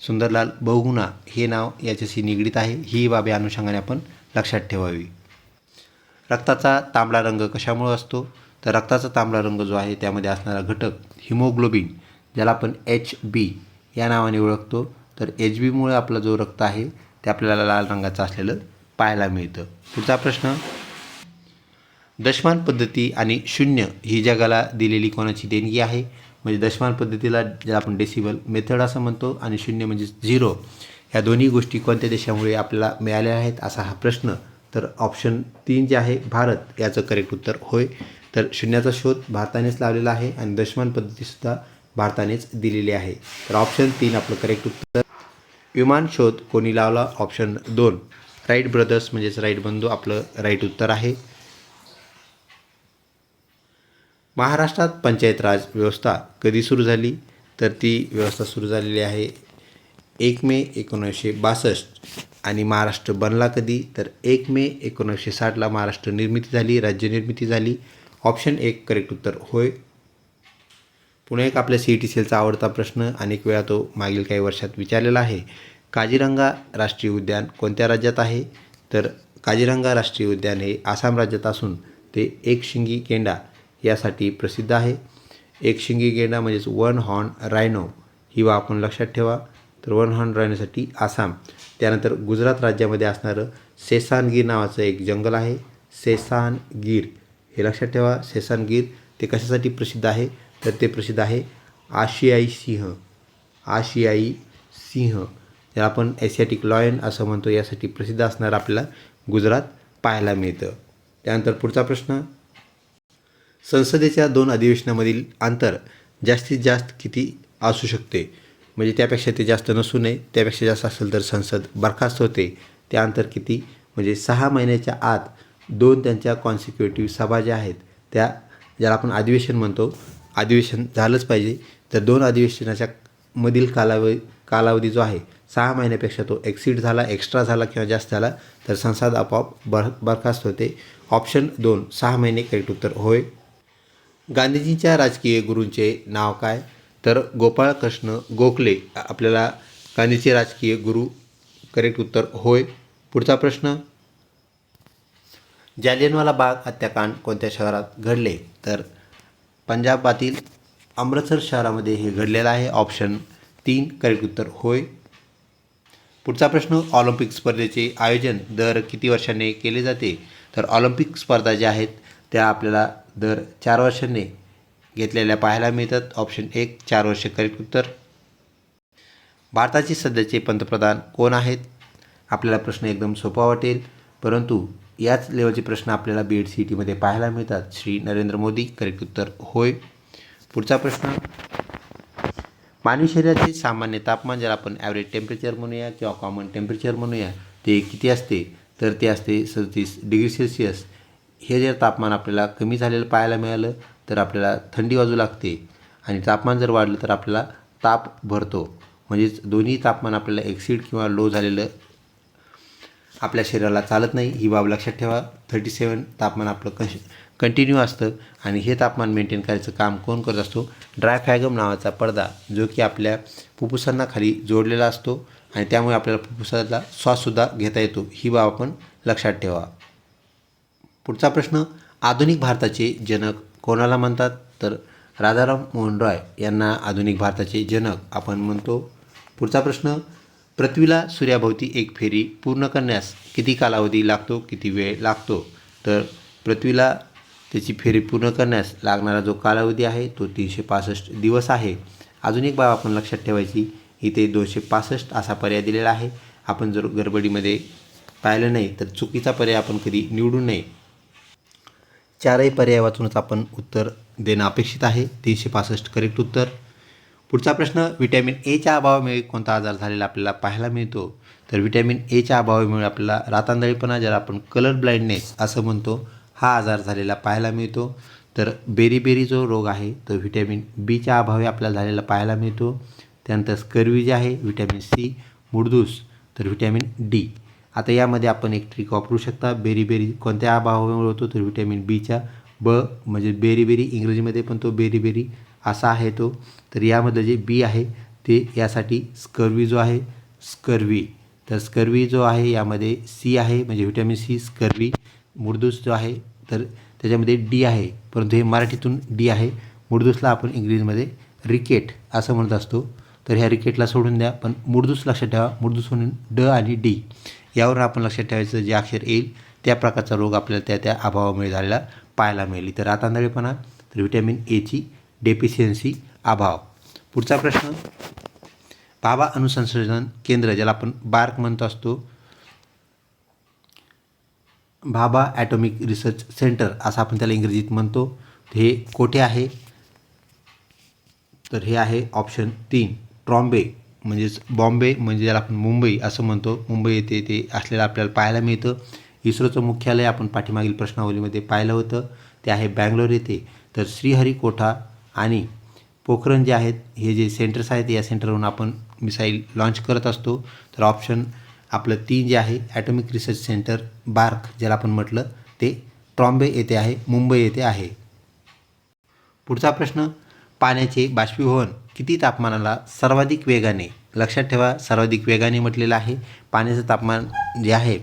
सुंदरलाल बहुगुणा हे नाव याच्याशी निगडीत आहे. ही बाबी अनुषंगाने आपण लक्षात ठेवावी. रक्ताचा तांबडा रंग कशामुळे असतो? तर रक्ताचा तांबडा रंग जो आहे त्यामध्ये असणारा घटक हिमोग्लोबिन, ज्याला आपण HB या नावाने ओळखतो. तर HBमुळे आपला जो रक्त आहे ते आपल्याला लाल रंगाचं असलेलं पाहायला मिळतं. पुढचा प्रश्न, दशमान पद्धती आणि शून्य ही जगाला दिलेली कोणाची देणगी आहे? म्हणजे दशमान पद्धतीला ज्याला आपण डेसिबल मेथड असं म्हणतो आणि शून्य म्हणजे 0, ह्या दोन्ही गोष्टी कोणत्या देशामुळे आपल्याला मिळाल्या आहेत असा हा प्रश्न. तर ऑप्शन 3 जे आहे भारत याचं करेक्ट उत्तर होय. तर शून्याचा शोध भारतानेच लावलेला आहे आणि दशमान पद्धतीसुद्धा भारतानेच दिलेली आहे. तर ऑप्शन 3 आपलं करेक्ट उत्तर. विमान शोध कोणी लावला? ऑप्शन 2 राईट ब्रदर्स म्हणजेच राईट बंधू आपलं राईट उत्तर आहे. महाराष्ट्रात पंचायत राज व्यवस्था कधी सुरू झाली? तर ती व्यवस्था सुरू झालेली आहे 1 मे 1962. आणि महाराष्ट्र बनला कधी? तर 1 मे 1960ला महाराष्ट्र निर्मिती झाली, राज्य निर्मिती झाली. ऑप्शन 1 करेक्ट उत्तर होय. पुन्हा एक आपल्या CET-CELचा आवडता प्रश्न, अनेक वेळा तो मागील काही वर्षात विचारलेला आहे. काझीरंगा राष्ट्रीय उद्यान कोणत्या राज्यात आहे? तर काझीरंगा राष्ट्रीय उद्यान हे आसाम राज्यात असून ते एकशिंगी गेंडा यासाठी प्रसिद्ध आहे. एकशिंगी गेंडा म्हणजेच वन हॉर्न रायनो ही बाब आपण लक्षात ठेवा. तर वन हॉर्न रायनोसाठी आसाम. त्यानंतर गुजरात राज्यामध्ये असणारं सेसानगीर नावाचं एक जंगल आहे. सेसानगीर हे लक्षात ठेवा. सेसानगीर ते कशासाठी प्रसिद्ध आहे? तर ते प्रसिद्ध आहे आशियाई सिंह. आशियाई सिंह ज्याला आपण एशियाटिक लॉयन असं म्हणतो, यासाठी प्रसिद्ध असणारं आपल्याला गुजरात पाहायला मिळतं. त्यानंतर पुढचा प्रश्न, संसदेच्या 2 अधिवेशनामधील अंतर जास्तीत जास्त किती असू शकते? म्हणजे त्यापेक्षा ते जास्त नसू नये. त्यापेक्षा जास्त असेल तर संसद बरखास्त होते. ते अंतर किती? म्हणजे 6 महिन्याच्या आत 2 त्यांच्या कॉन्सिक्युटिव्ह सभा ज्या आहेत त्या, ज्याला आपण अधिवेशन म्हणतो, अधिवेशन झालंच पाहिजे. तर 2 अधिवेशनाच्या मधील कालावधी जो आहे 6 महिन्यापेक्षा तो एक्स्ट्रा झाला किंवा जास्त झाला तर संसद आपोआप बरखास्त होते. ऑप्शन 2 6 महिने करेक्ट उत्तर होय. गांधीजींच्या राजकीय गुरूंचे नाव काय? तर गोपाळकृष्ण गोखले आपल्याला गांधीचे राजकीय गुरु. करेक्ट उत्तर होय. पुढचा प्रश्न, जालियनवाला बाग हत्याकांड कोणत्या शहरात घडले? तर पंजाबातील अमृतसर शहरामध्ये हे घडलेलं आहे. ऑप्शन 3 करेक्ट उत्तर होय. पुढचा प्रश्न, ऑलिम्पिक स्पर्धेचे आयोजन दर किती वर्षांनी केले जाते? तर ऑलिम्पिक स्पर्धा ज्या आहेत त्या आपल्याला दर 4 वर्षांनी घेतलेल्या पाहायला मिळतात. ऑप्शन 1 4 वर्षे करेक्ट उत्तर. भारताचे सध्याचे पंतप्रधान कोण आहेत? आपल्याला प्रश्न एकदम सोपा वाटेल, परंतु याच लेवलचे प्रश्न आपल्याला बीएड CETमध्ये पाहायला मिळतात. श्री नरेंद्र मोदी. करेक्ट उत्तर होय. पुढचा प्रश्न, मानवी शरीराचे सामान्य तापमान ज्याला आपण ॲव्हरेज टेम्परेचर म्हणूया किंवा कॉमन टेम्परेचर म्हणूया ते किती असते? तर ते असते 37 डिग्री सेल्सिअस. हे जर तापमान आपल्याला कमी झालेलं पाहायला मिळालं तर आपल्याला थंडी वाजू लागते, आणि तापमान जर वाढलं तर आपल्याला ताप भरतो. म्हणजेच दोन्ही तापमान आपल्याला एक्सीड किंवा लो झालेलं आपल्या शरीराला चालत नाही. ही बाब लक्षात ठेवा. 37 तापमान आपलं कंटिन्यू असतं, आणि हे तापमान मेंटेन करायचं काम कोण करत असतो? डायफ्रॅगम नावाचा पडदा, जो की आपल्या फुफ्फुसांना खाली जोडलेला असतो, आणि त्यामुळे आपल्याला फुफ्फुसाला श्वाससुद्धा घेता येतो. ही बाब आपण लक्षात ठेवा. पुढचा प्रश्न, आधुनिक भारताचे जनक कोणाला म्हणतात? तर राजाराम मोहन रॉय यांना आधुनिक भारताचे जनक आपण म्हणतो. पुढचा प्रश्न, पृथ्वीला सूर्याभोवती एक फेरी पूर्ण करण्यास किती कालावधी लागतो? किती वेळ लागतो? तर पृथ्वीला त्याची फेरी पूर्ण करण्यास लागणारा जो कालावधी आहे तो 365 दिवस आहे. अजून एक बाब आपण लक्षात ठेवायची, इथे 265 असा पर्याय दिलेला आहे. आपण जर गडबडीमध्ये पाहिलं नाही तर चुकीचा पर्याय आपण कधी निवडू नये. 4ही पर्याय वाचूनच आपण उत्तर देणं अपेक्षित आहे. 365 करेक्ट उत्तर. पुढचा प्रश्न, व्हिटॅमिन एच्या अभावामुळे कोणता आजार झालेला आपल्याला पाहायला मिळतो? तर व्हिटॅमिन एच्या अभावामुळे आपल्याला रातांधळेपणा, ज्याला आपण कलर ब्लाइंडनेस असं म्हणतो, हा आजार झालेला पाहायला मिळतो. तर बेरीबेरी जो रोग आहे तो व्हिटॅमिन बीच्या अभावी आपल्याला झालेला पाहायला मिळतो. त्यानंतर स्कर्वी जे आहे व्हिटॅमिन सी, मुडदूस तर व्हिटॅमिन डी. आता यामध्ये आपण एक ट्रिक वापरू शकता. बेरीबेरी कोणत्या अभावामुळे होतो? तर व्हिटॅमिन बीच्या म्हणजे बेरीबेरी, इंग्रजीमध्ये पण तो बेरीबेरी असा आहे तो. तर यामधलं जे बी आहे ते यासाठी स्कर्वी जो आहे स्कर्वी, तर स्कर्वी जो आहे यामध्ये सी आहे म्हणजे व्हिटॅमिन सी स्कर्वी. मुडदूस जो आहे तर त्याच्यामध्ये डी आहे, परंतु हे मराठीतून डी आहे. मुडदूसला आपण इंग्रजीमध्ये रिकेट असं म्हणत असतो. तर ह्या रिकेटला सोडून द्या, पण मुडदूस लक्षात ठेवा. मुडदूस म्हणून ड आणि डी यावर आपण लक्षात ठेवायचं. जे अक्षर येईल त्या प्रकारचा रोग आपल्याला त्या अभावामुळे झालेला पाहायला मिळेल. तर रातांधळेपणा, तर व्हिटॅमिन एची डेफिशियन्सी, अभाव. पुढचा प्रश्न, भाभा अणुसंशोधन केंद्र ज्याला आपण बार्क म्हणतो असतो, भाभा ॲटॉमिक रिसर्च सेंटर असं आपण त्याला इंग्रजीत म्हणतो, हे कोठे आहे? तर हे आहे ऑप्शन 3 ट्रॉम्बे, म्हणजेच बॉम्बे म्हणजे ज्याला आपण मुंबई असं म्हणतो, मुंबई येथे ते असलेलं आपल्याला पाहायला मिळतं. इस्रोचं मुख्यालय आपण पाठीमागील प्रश्नावलीमध्ये पाहिलं होतं, ते आहे बँगलोर येथे. तर श्रीहरिकोटा आणि पोखरण जे आहेत हे जे सेंटर्स आहेत या सेंटरवरून आपण मिसाईल लॉन्च करत असतो. तर ऑप्शन आपलं 3 जे आहे ॲटॉमिक रिसर्च सेंटर बार्क ज्याला आपण म्हटलं ते ट्रॉम्बे येथे आहे, मुंबई येथे आहे. पुढचा प्रश्न, पाण्याचे बाष्पीभवन किती तापमानाला सर्वाधिक वेगाने, लक्षात ठेवा सर्वाधिक वेगाने म्हटलेलं आहे. पाण्याचं तापमान जे आहे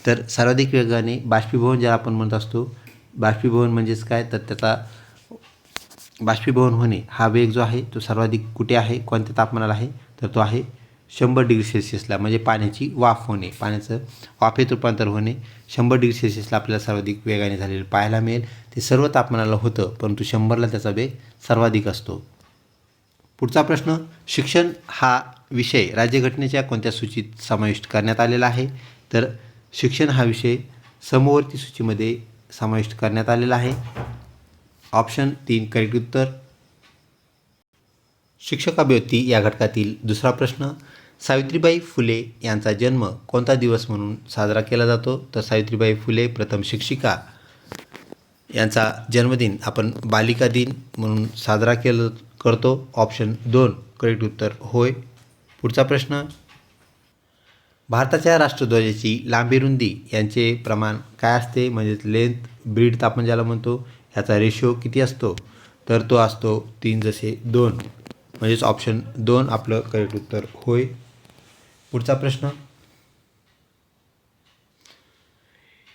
तर सर्वाधिक वेगाने बाष्पीभवन ज्याला आपण म्हणत असतो, बाष्पीभवन म्हणजेच काय तर त्याचा बाष्पीभवन होणे हा वेग जो आहे तो सर्वाधिक कुठे आहे, कोणत्या तापमानाला आहे तर तो आहे 100 डिग्री सेल्सिअसला. म्हणजे पाण्याची वाफ होणे, पाण्याचं वाफेत रूपांतर होणे 100 डिग्री सेल्सिअसला आपल्याला सर्वाधिक वेगाने झालेलं पाहायला मिळेल. ते सर्व तापमानाला होतं परंतु 100ला त्याचा वेग सर्वाधिक असतो. पुढचा प्रश्न, शिक्षण हा विषय राज्यघटनेच्या कोणत्या सूचीत समाविष्ट करण्यात आलेला आहे तर शिक्षण हा विषय समवर्ती सूचीमध्ये समाविष्ट करण्यात आलेला आहे. ऑप्शन 3 करेक्ट उत्तर. शिक्षकाभिवृत्ती या घटकातील दुसरा प्रश्न, सावित्रीबाई फुले यांचा जन्म कोणता दिवस म्हणून साजरा केला जातो तर सावित्रीबाई फुले प्रथम शिक्षिका यांचा जन्मदिन आपण बालिका दिन म्हणून साजरा करतो. ऑप्शन 2 करेक्ट उत्तर होय. पुढचा प्रश्न, भारताच्या राष्ट्रध्वजाची लांबी रुंदी यांचे प्रमाण काय असते म्हणजेच लेंथ ब्रीड आपण ज्याला म्हणतो, याचा रेशो किती असतो तर तो असतो 3:2 म्हणजेच ऑप्शन 2 आपलं करेक्ट उत्तर होय. पुढचा प्रश्न,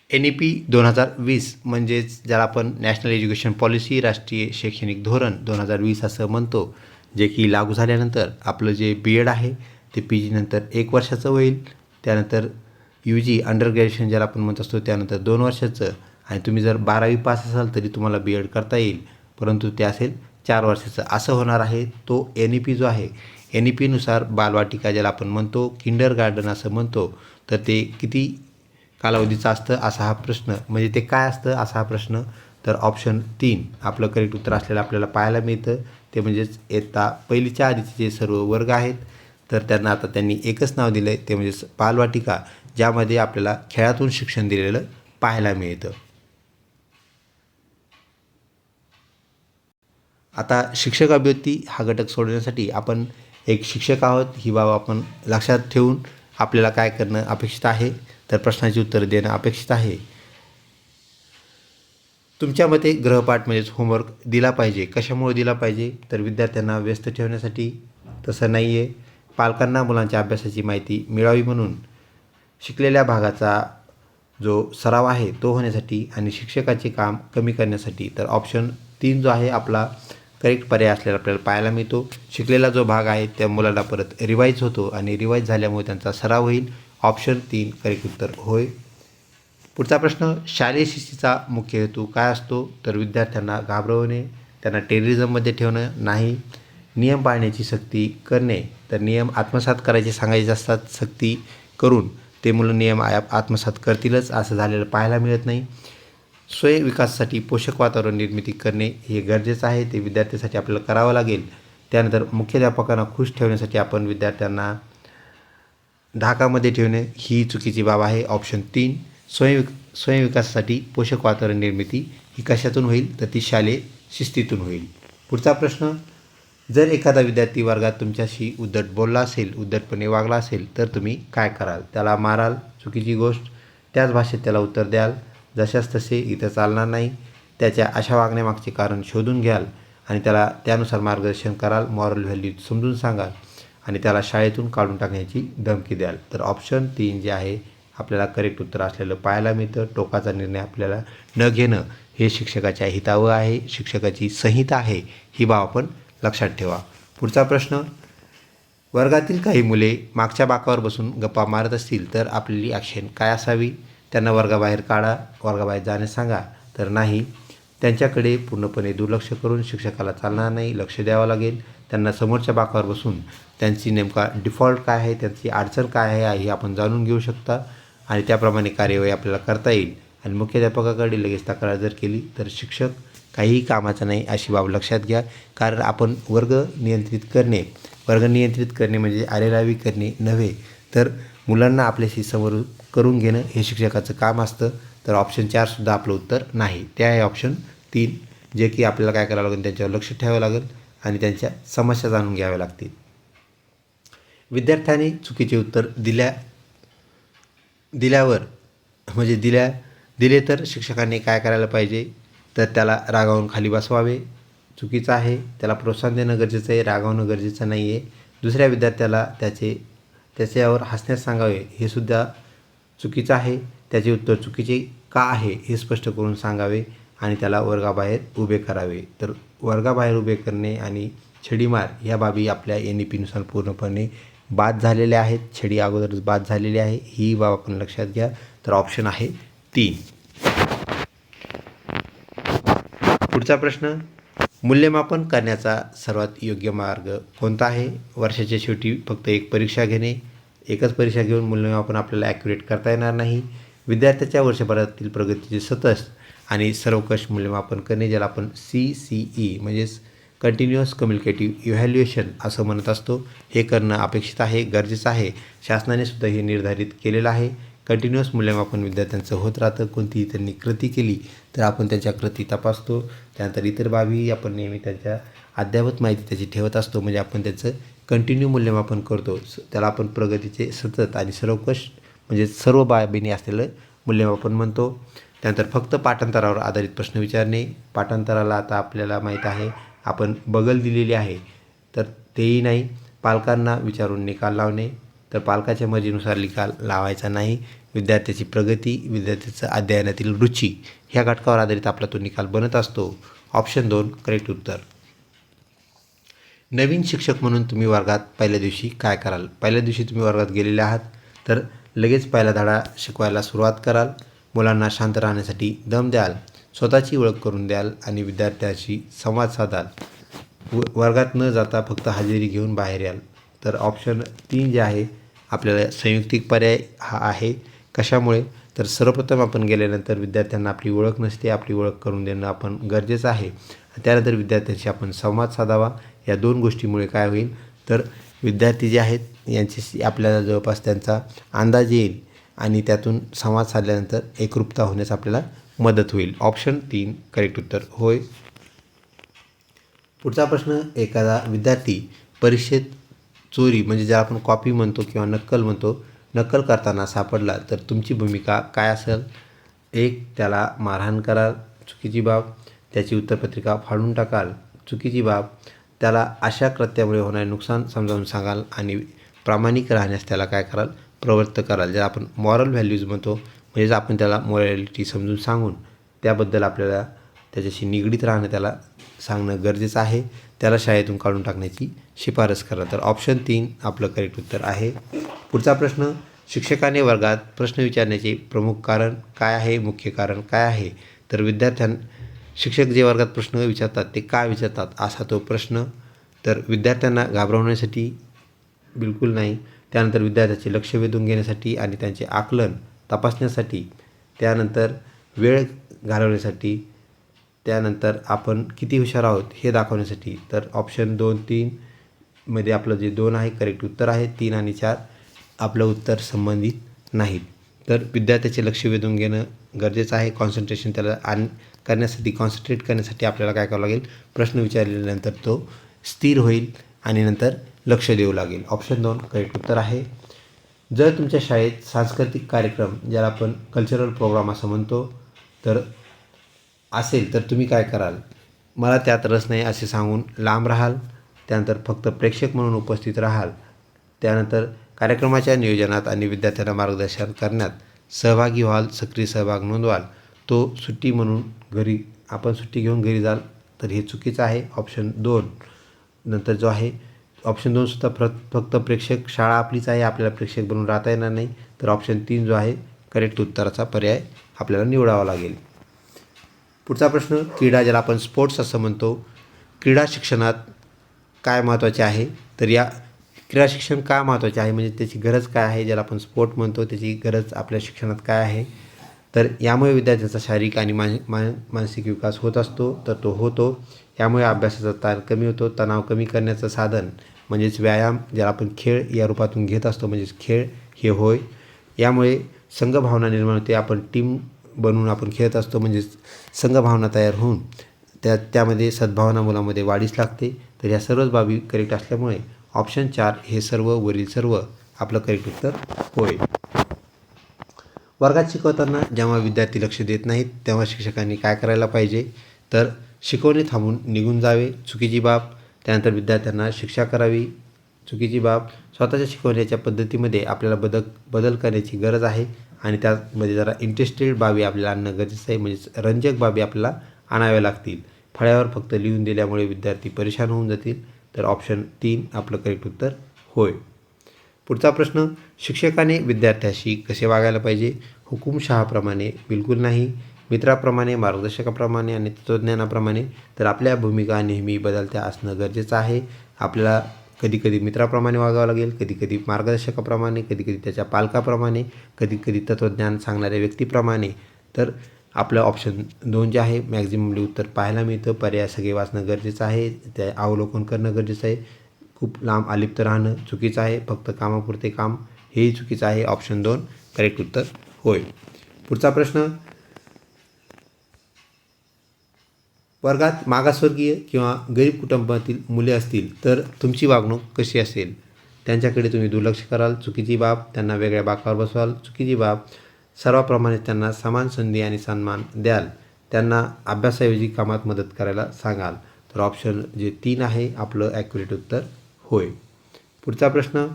NEP 2020 म्हणजेच ज्याला आपण नॅशनल एज्युकेशन पॉलिसी, राष्ट्रीय शैक्षणिक धोरण 2020 असं म्हणतो, जे की लागू झाल्यानंतर आपलं जे BEd आहे ते PG नंतर 1 वर्षाचं होईल. त्यानंतर UG अंडर ग्रॅज्युएशन ज्याला आपण म्हणत असतो त्यानंतर 2 वर्षाचं, आणि तुम्ही जर 12वी पास असाल तरी तुम्हाला BEd करता येईल परंतु ते असेल 4 वर्षाचं असं होणार आहे. तो NEP जो आहे NEPनुसार बालवाटिका ज्याला आपण म्हणतो, किंडर गार्डन असं म्हणतो, तर ते किती कालावधीचं असतं असा हा प्रश्न, म्हणजे ते काय असतं असा हा प्रश्न, तर ऑप्शन 3 आपलं करेक्ट उत्तर असलेलं आपल्याला पाहायला मिळतं. ते म्हणजेच इयत्ता पहिलीच्या आधीचे जे सर्व वर्ग आहेत तर त्यांना आता त्यांनी एकच नाव दिलं आहे, ते म्हणजेच बालवाटिका, ज्यामध्ये आपल्याला खेळातून शिक्षण दिलेलं पाहायला मिळतं. आता शिक्षक अभिवृत्ती हा घटक सोडवण्यासाठी आपण एक शिक्षक आहोत ही बाब आपण लक्षात ठेवून आपल्याला काय करणं अपेक्षित आहे तर प्रश्नाची उत्तर देणं अपेक्षित आहे. तुमच्या मते गृहपाठ म्हणजेच होमवर्क दिला पाहिजे, कशामुळे दिला पाहिजे तर विद्यार्थ्यांना व्यस्त ठेवण्यासाठी, तसं नाही आहे, पालकांना मुलांच्या अभ्यासाची माहिती मिळावी म्हणून, शिकलेल्या भागाचा जो सराव आहे तो होण्यासाठी, आणि शिक्षकाचे काम कमी करण्यासाठी. तर ऑप्शन 3 जो आहे आपला करेक्ट पर्याय असलेला आपल्याला पाहायला मिळतो. शिकलेला जो भाग आहे त्या मुलाला परत रिवाईज होतो आणि रिवाईज झाल्यामुळे त्यांचा सराव होईल. ऑप्शन 3 करेक्ट उत्तर होय. पुढचा प्रश्न, शालेय शिस्तीचा मुख्य हेतू काय असतो तर विद्यार्थ्यांना घाबरवणे, त्यांना टेररिझममध्ये ठेवणं नाही, नियम पाळण्याची सक्ती करणे, तर नियम आत्मसात करायचे सांगायचे असतात, सक्ती करून ते मुलं नियम आत्मसात करतीलच असं झालेलं पाहायला मिळत नाही. स्वयं विकासासाठी पोषक वातावरण निर्मिती करणे हे गरजेचं आहे, ते विद्यार्थ्यांसाठी आपल्याला करावं लागेल. त्यानंतर मुख्याध्यापकांना खुश ठेवण्यासाठी आपण विद्यार्थ्यांना धाकामध्ये ठेवणे ही चुकीची बाब आहे. ऑप्शन 3 स्वयं विकासासाठी पोषक वातावरण निर्मिती ही कशातून होईल तर ती शालेय शिस्तीतून होईल. पुढचा प्रश्न, जर एखादा विद्यार्थी वर्गात तुमच्याशी उद्धट बोलला असेल, उद्धटपणे वागला असेल तर तुम्ही काय कराल? त्याला माराल, चुकीची गोष्ट, त्याच भाषेत त्याला उत्तर द्याल, जशास तसे इथं चालणार नाही, त्याच्या अशा वागण्यामागचे कारण शोधून घ्याल आणि त्याला त्यानुसार मार्गदर्शन कराल, मॉरल व्हॅल्यू समजून सांगाल आणि त्याला शाळेतून काढून टाकण्याची धमकी द्याल. तर ऑप्शन 3 जे आहे आपल्याला करेक्ट उत्तर असलेलं पाहायला मिळतं. टोकाचा निर्णय आपल्याला न घेणं हे शिक्षकाच्या हितावं आहे, शिक्षकाची संहिता आहे, ही बाब आपण लक्षात ठेवा. पुढचा प्रश्न, वर्गातील काही मुले मागच्या बाकावर बसून गप्पा मारत असतील तर आपली ॲक्शन काय असावी? त्यांना वर्गाबाहेर काढा, वर्गाबाहेर जाण्यास सांगा, तर नाही, त्यांच्याकडे पूर्णपणे दुर्लक्ष करून शिक्षकाला चालणार नाही, लक्ष द्यावं लागेल. त्यांना समोरच्या बाकावर बसून त्यांची नेमका डिफॉल्ट काय आहे, त्यांची अडचण काय आहे हे आपण जाणून घेऊ शकता आणि त्याप्रमाणे कार्यवाही आपल्याला करता येईल. आणि मुख्याध्यापकाकडे लगेच तक्रार जर केली तर शिक्षक काहीही कामाचा नाही अशी बाब लक्षात घ्या. कारण आपण वर्ग नियंत्रित करणे म्हणजे आरेरावी करणे नव्हे, तर मुलांना आपल्याशी समोर करून घेणं हे शिक्षकाचं काम असतं. तर ऑप्शन 4 सुद्धा आपलं उत्तर नाही, ते आहे ऑप्शन 3, जे की आपल्याला काय करावं लागेल, त्यांच्यावर लक्ष ठेवावं लागेल आणि त्यांच्या समस्या जाणून घ्याव्या लागतील. विद्यार्थ्यांनी चुकीचे उत्तर दिले तर शिक्षकांनी काय करायला पाहिजे तर त्याला रागावून खाली बसवावे, चुकीचं आहे. त्याला प्रोत्साहन देणं गरजेचं आहे, रागावणं गरजेचं नाही आहे. दुसऱ्या विद्यार्थ्याला त्याच्यावर हसण्यास सांगावे हे सुद्धा चुकीचं आहे. त्याचे उत्तर चुकीचे का आहे हे स्पष्ट करून सांगावे आणि त्याला वर्गाबाहेर उभे करावे. तर वर्गाबाहेर उभे करणे आणि छडीमार ह्या बाबी आपल्या NEP-नुसार पूर्णपणे बाद झालेल्या आहेत. छडी अगोदरच बाद झालेली आहे, ही बाब आपण लक्षात घ्या. तर ऑप्शन आहे 3. पुढचा प्रश्न, मूल्यमापन करण्याचा सर्वात योग्य मार्ग कोणता आहे? वर्षाच्या शेवटी फक्त एक परीक्षा घेणे. एकच परीक्षा घेऊन मूल्यमापन आपल्याला ॲक्युरेट करता येणार नाही. विद्यार्थ्याच्या वर्षभरातील प्रगतीचे सतत आणि सर्वंकष मूल्यमापन करणे, ज्याला आपण CCE म्हणजेच कंटिन्युअस कम्युनिकेटिव्ह इव्हॅल्युएशन असं म्हणत असतो, हे करणं अपेक्षित आहे, गरजेचं आहे. शासनाने सुद्धा हे निर्धारित केलेलं आहे. कंटिन्युअस मूल्यमापन विद्यार्थ्यांचं होत राहतं. कोणतीही त्यांनी कृती केली तर आपण त्यांच्या कृती तपासतो. त्यानंतर इतर बाबी आपण नेहमी त्यांच्या अद्ययावत माहिती त्याची ठेवत असतो, म्हणजे आपण त्याचं कंटिन्यू मूल्यमापन करतो. त्याला आपण प्रगतीचे सतत आणि सर्वंकष म्हणजे सर्व बाबींनी असलेलं मूल्यमापन म्हणतो. त्यानंतर फक्त पाठांतरावर आधारित प्रश्न विचारणे. पाठांतराला आता आपल्याला माहीत आहे आपण बगल दिलेली आहे, तर तेही नाही. पालकांना विचारून निकाल लावणे. तर पालकाच्या मर्जीनुसार निकाल लावायचा नाही. विद्यार्थ्याची प्रगती, विद्यार्थ्याचं अध्ययनातील रुची ह्या घटकावर आधारित आपला तो निकाल बनत असतो. ऑप्शन 2 करेक्ट उत्तर. नवीन शिक्षक म्हणून तुम्ही वर्गात पहिल्या दिवशी काय कराल? पहिल्या दिवशी तुम्ही वर्गात गेलेले आहात तर लगेच पहिला धडा शिकवायला सुरुवात कराल. मुलांना शांत राहण्यासाठी दम द्याल, स्वतःची ओळख करून द्याल आणि विद्यार्थ्याशी संवाद साधाल. वर्गात न जाता फक्त हजेरी घेऊन बाहेर याल. तर ऑप्शन 3 जे आहे आपल्याला संयुक्तिक पर्याय हा आहे. कशामुळे? तर सर्वप्रथम आपण गेल्यानंतर विद्यार्थ्यांना आपली ओळख नसते, आपली ओळख करून देणं आपण गरजेचं आहे. त्यानंतर विद्यार्थ्यांशी आपण संवाद साधावा. या 2 गोष्टीमुळे काय होईल तर विद्यार्थी जे आहेत यांच्याशी आपल्याला जवळपास त्यांचा अंदाज येईल आणि त्यातून संवाद साधल्यानंतर एकरूपता होण्यास आपल्याला मदत होईल. ऑप्शन 3 करेक्ट उत्तर होय. पुढचा प्रश्न, एखादा विद्यार्थी परीक्षेत चोरी म्हणजे ज्याला आपण कॉपी म्हणतो किंवा नक्कल म्हणतो, नक्कल करताना सापडला तर तुमची भूमिका काय असेल? 1 त्याला मारहाण कराल, चुकीची बाब. त्याची उत्तरपत्रिका फाडून टाकाल, चुकीची बाब. त्याला अशा कृत्यामुळे होणारे नुकसान समजावून सांगाल आणि प्रामाणिक राहण्यास त्याला काय कराल? प्रवृत्त कराल. ज्याला आपण मॉरल व्हॅल्यूज म्हणतो, म्हणजेच आपण त्याला मॉरॅलिटी समजून सांगून त्याबद्दल आपल्याला त्याच्याशी निगडीत राहणं त्याला सांगणं गरजेचं आहे. त्याला शाळेतून काढून टाकण्याची शिफारस करा. तर ऑप्शन 3 आपलं करेक्ट उत्तर आहे. पुढचा प्रश्न, शिक्षकाने वर्गात प्रश्न विचारण्याचे प्रमुख कारण काय आहे, मुख्य कारण काय आहे? तर शिक्षक जे वर्गात प्रश्न विचारतात ते का विचारतात असा तो प्रश्न. तर विद्यार्थ्यांना घाबरवण्यासाठी बिलकुल नाही. त्यानंतर विद्यार्थ्याचे लक्ष वेधून घेण्यासाठी आणि त्यांचे आकलन तपासण्यासाठी. त्यानंतर वेळ घालवण्यासाठी. त्यानंतर आपण किती हुशार आहोत हे दाखवण्यासाठी. तर ऑप्शन 2-3 मध्ये आपलं जे 2 आहे करेक्ट उत्तर आहे. 3 आणि 4 आपलं उत्तर संबंधित नाहीत. तर विद्यार्थ्याचे लक्ष वेधून घेणं गरजेचं आहे. कॉन्सन्ट्रेशन त्याला कॉन्सन्ट्रेट करण्यासाठी आपल्याला काय करावं लागेल? प्रश्न विचारल्यानंतर तो स्थिर होईल आणि नंतर लक्ष देऊ लागेल. ऑप्शन 2 करेक्ट उत्तर आहे. जर तुमच्या शाळेत सांस्कृतिक कार्यक्रम ज्याला आपण कल्चरल प्रोग्राम असं म्हणतो तर असेल तर तुम्ही काय कराल? मला त्यात रस नाही असे सांगून लांब राहाल. त्यानंतर फक्त प्रेक्षक म्हणून उपस्थित राहाल. त्यानंतर कार्यक्रमाच्या नियोजनात आणि विद्यार्थ्यांना मार्गदर्शन करण्यात सहभागी व्हाल, सक्रिय सहभाग नोंदवाल. तो सुट्टी म्हणून आपण सुट्टी घेऊन घरी जाल तर हे चुकीचं आहे. ऑप्शन 2 नंतर जो आहे ऑप्शन 2 सुद्धा फक्त प्रेक्षक, शाळा आपलीच आहे, आपल्याला प्रेक्षक बनून राहता येणार नाही. तर ऑप्शन 3 जो आहे करेक्ट उत्तराचा पर्याय आपल्याला निवडावा लागेल. पुढचा प्रश्न, क्रीडा ज्याला आपण स्पोर्ट्स असं म्हणतो, क्रीडा शिक्षणात काय महत्त्वाचे आहे? तर या क्रीडा शिक्षण का महत्त्वाचे आहे म्हणजे त्याची गरज काय आहे? ज्याला आपण स्पोर्ट म्हणतो त्याची गरज आपल्या शिक्षणात काय आहे? तर यामुळे विद्यार्थ्यांचा शारीरिक आणि मानसिक विकास होत असतो, तर तो होतो. यामुळे अभ्यासाचा ताण कमी होतो. तणाव कमी करण्याचं साधन म्हणजेच व्यायाम ज्याला आपण खेळ या रूपातून घेत असतो म्हणजेच खेळ हे होय. यामुळे संघभावना निर्माण होते. आपण टीम बनवून आपण खेळत असतो म्हणजेच संघभावना तयार होऊन त्यामध्ये सद्भावना मुलामध्ये वाढीस लागते. तर या सर्वच बाबी करेक्ट असल्यामुळे ऑप्शन 4 हे वरील सर्व आपलं करेक्ट उत्तर होय. वर्गात शिकवताना जेव्हा विद्यार्थी लक्ष देत नाहीत तेव्हा शिक्षकांनी काय करायला पाहिजे? तर शिकवणे थांबून निघून जावे, चुकीची बाब. त्यानंतर विद्यार्थ्यांना शिक्षा करावी, चुकीची बाब. स्वतःच्या शिकवण्याच्या पद्धतीमध्ये आपल्याला बदल करण्याची गरज आहे आणि त्यामध्ये जरा इंटरेस्टेड बाबी आपल्याला आणणं गरजेचं आहे, म्हणजेच रंजक बाबी आपल्याला आणाव्या लागतील. फळ्यावर फक्त लिहून दिल्यामुळे विद्यार्थी परेशान होऊन जातील. तर ऑप्शन 3 आपलं करेक्ट उत्तर होय. पुढचा प्रश्न, शिक्षकाने विद्यार्थ्याशी कसे वागायला पाहिजे? हुकूमशहाप्रमाणे? बिलकुल नाही. मित्राप्रमाणे, मार्गदर्शकाप्रमाणे आणि तत्त्वज्ञानाप्रमाणे? तर आपल्या भूमिका नेहमी बदलत्या असणं गरजेचं आहे. आपल्याला कधीकधी मित्राप्रमाणे वागावं लागेल, कधीकधी मार्गदर्शकाप्रमाणे, कधीकधी त्याच्या पालकाप्रमाणे, कधीकधी तत्त्वज्ञान सांगणाऱ्या व्यक्तीप्रमाणे. तर आपलं ऑप्शन 2 जे आहे मॅक्झिममली उत्तर पाहायला मिळतं. पर्याय सगळे वाचणं गरजेचं आहे, ते अवलोकन करणं गरजेचं आहे. खूप लांब आलिप्त राहणं चुकीचं आहे. फक्त कामापुरते काम हेही चुकीचं आहे. ऑप्शन 2 करेक्ट उत्तर होय. पुढचा प्रश्न, वर्गात मागासवर्गीय किंवा गरीब कुटुंबातील मुले असतील तर तुमची वागणूक कशी असेल? त्यांच्याकडे तुम्ही दुर्लक्ष कराल, चुकीची बाब. त्यांना वेगळ्या बाकावर बसवाल, चुकीची बाब. सर्वांप्रमाणे त्यांना समान संधी आणि सन्मान द्याल. त्यांना अभ्यासाऐवजी कामात मदत करायला सांगाल. तर ऑप्शन जे 3 आहे आपलं ॲक्युरेट उत्तर होय. पुढचा प्रश्न,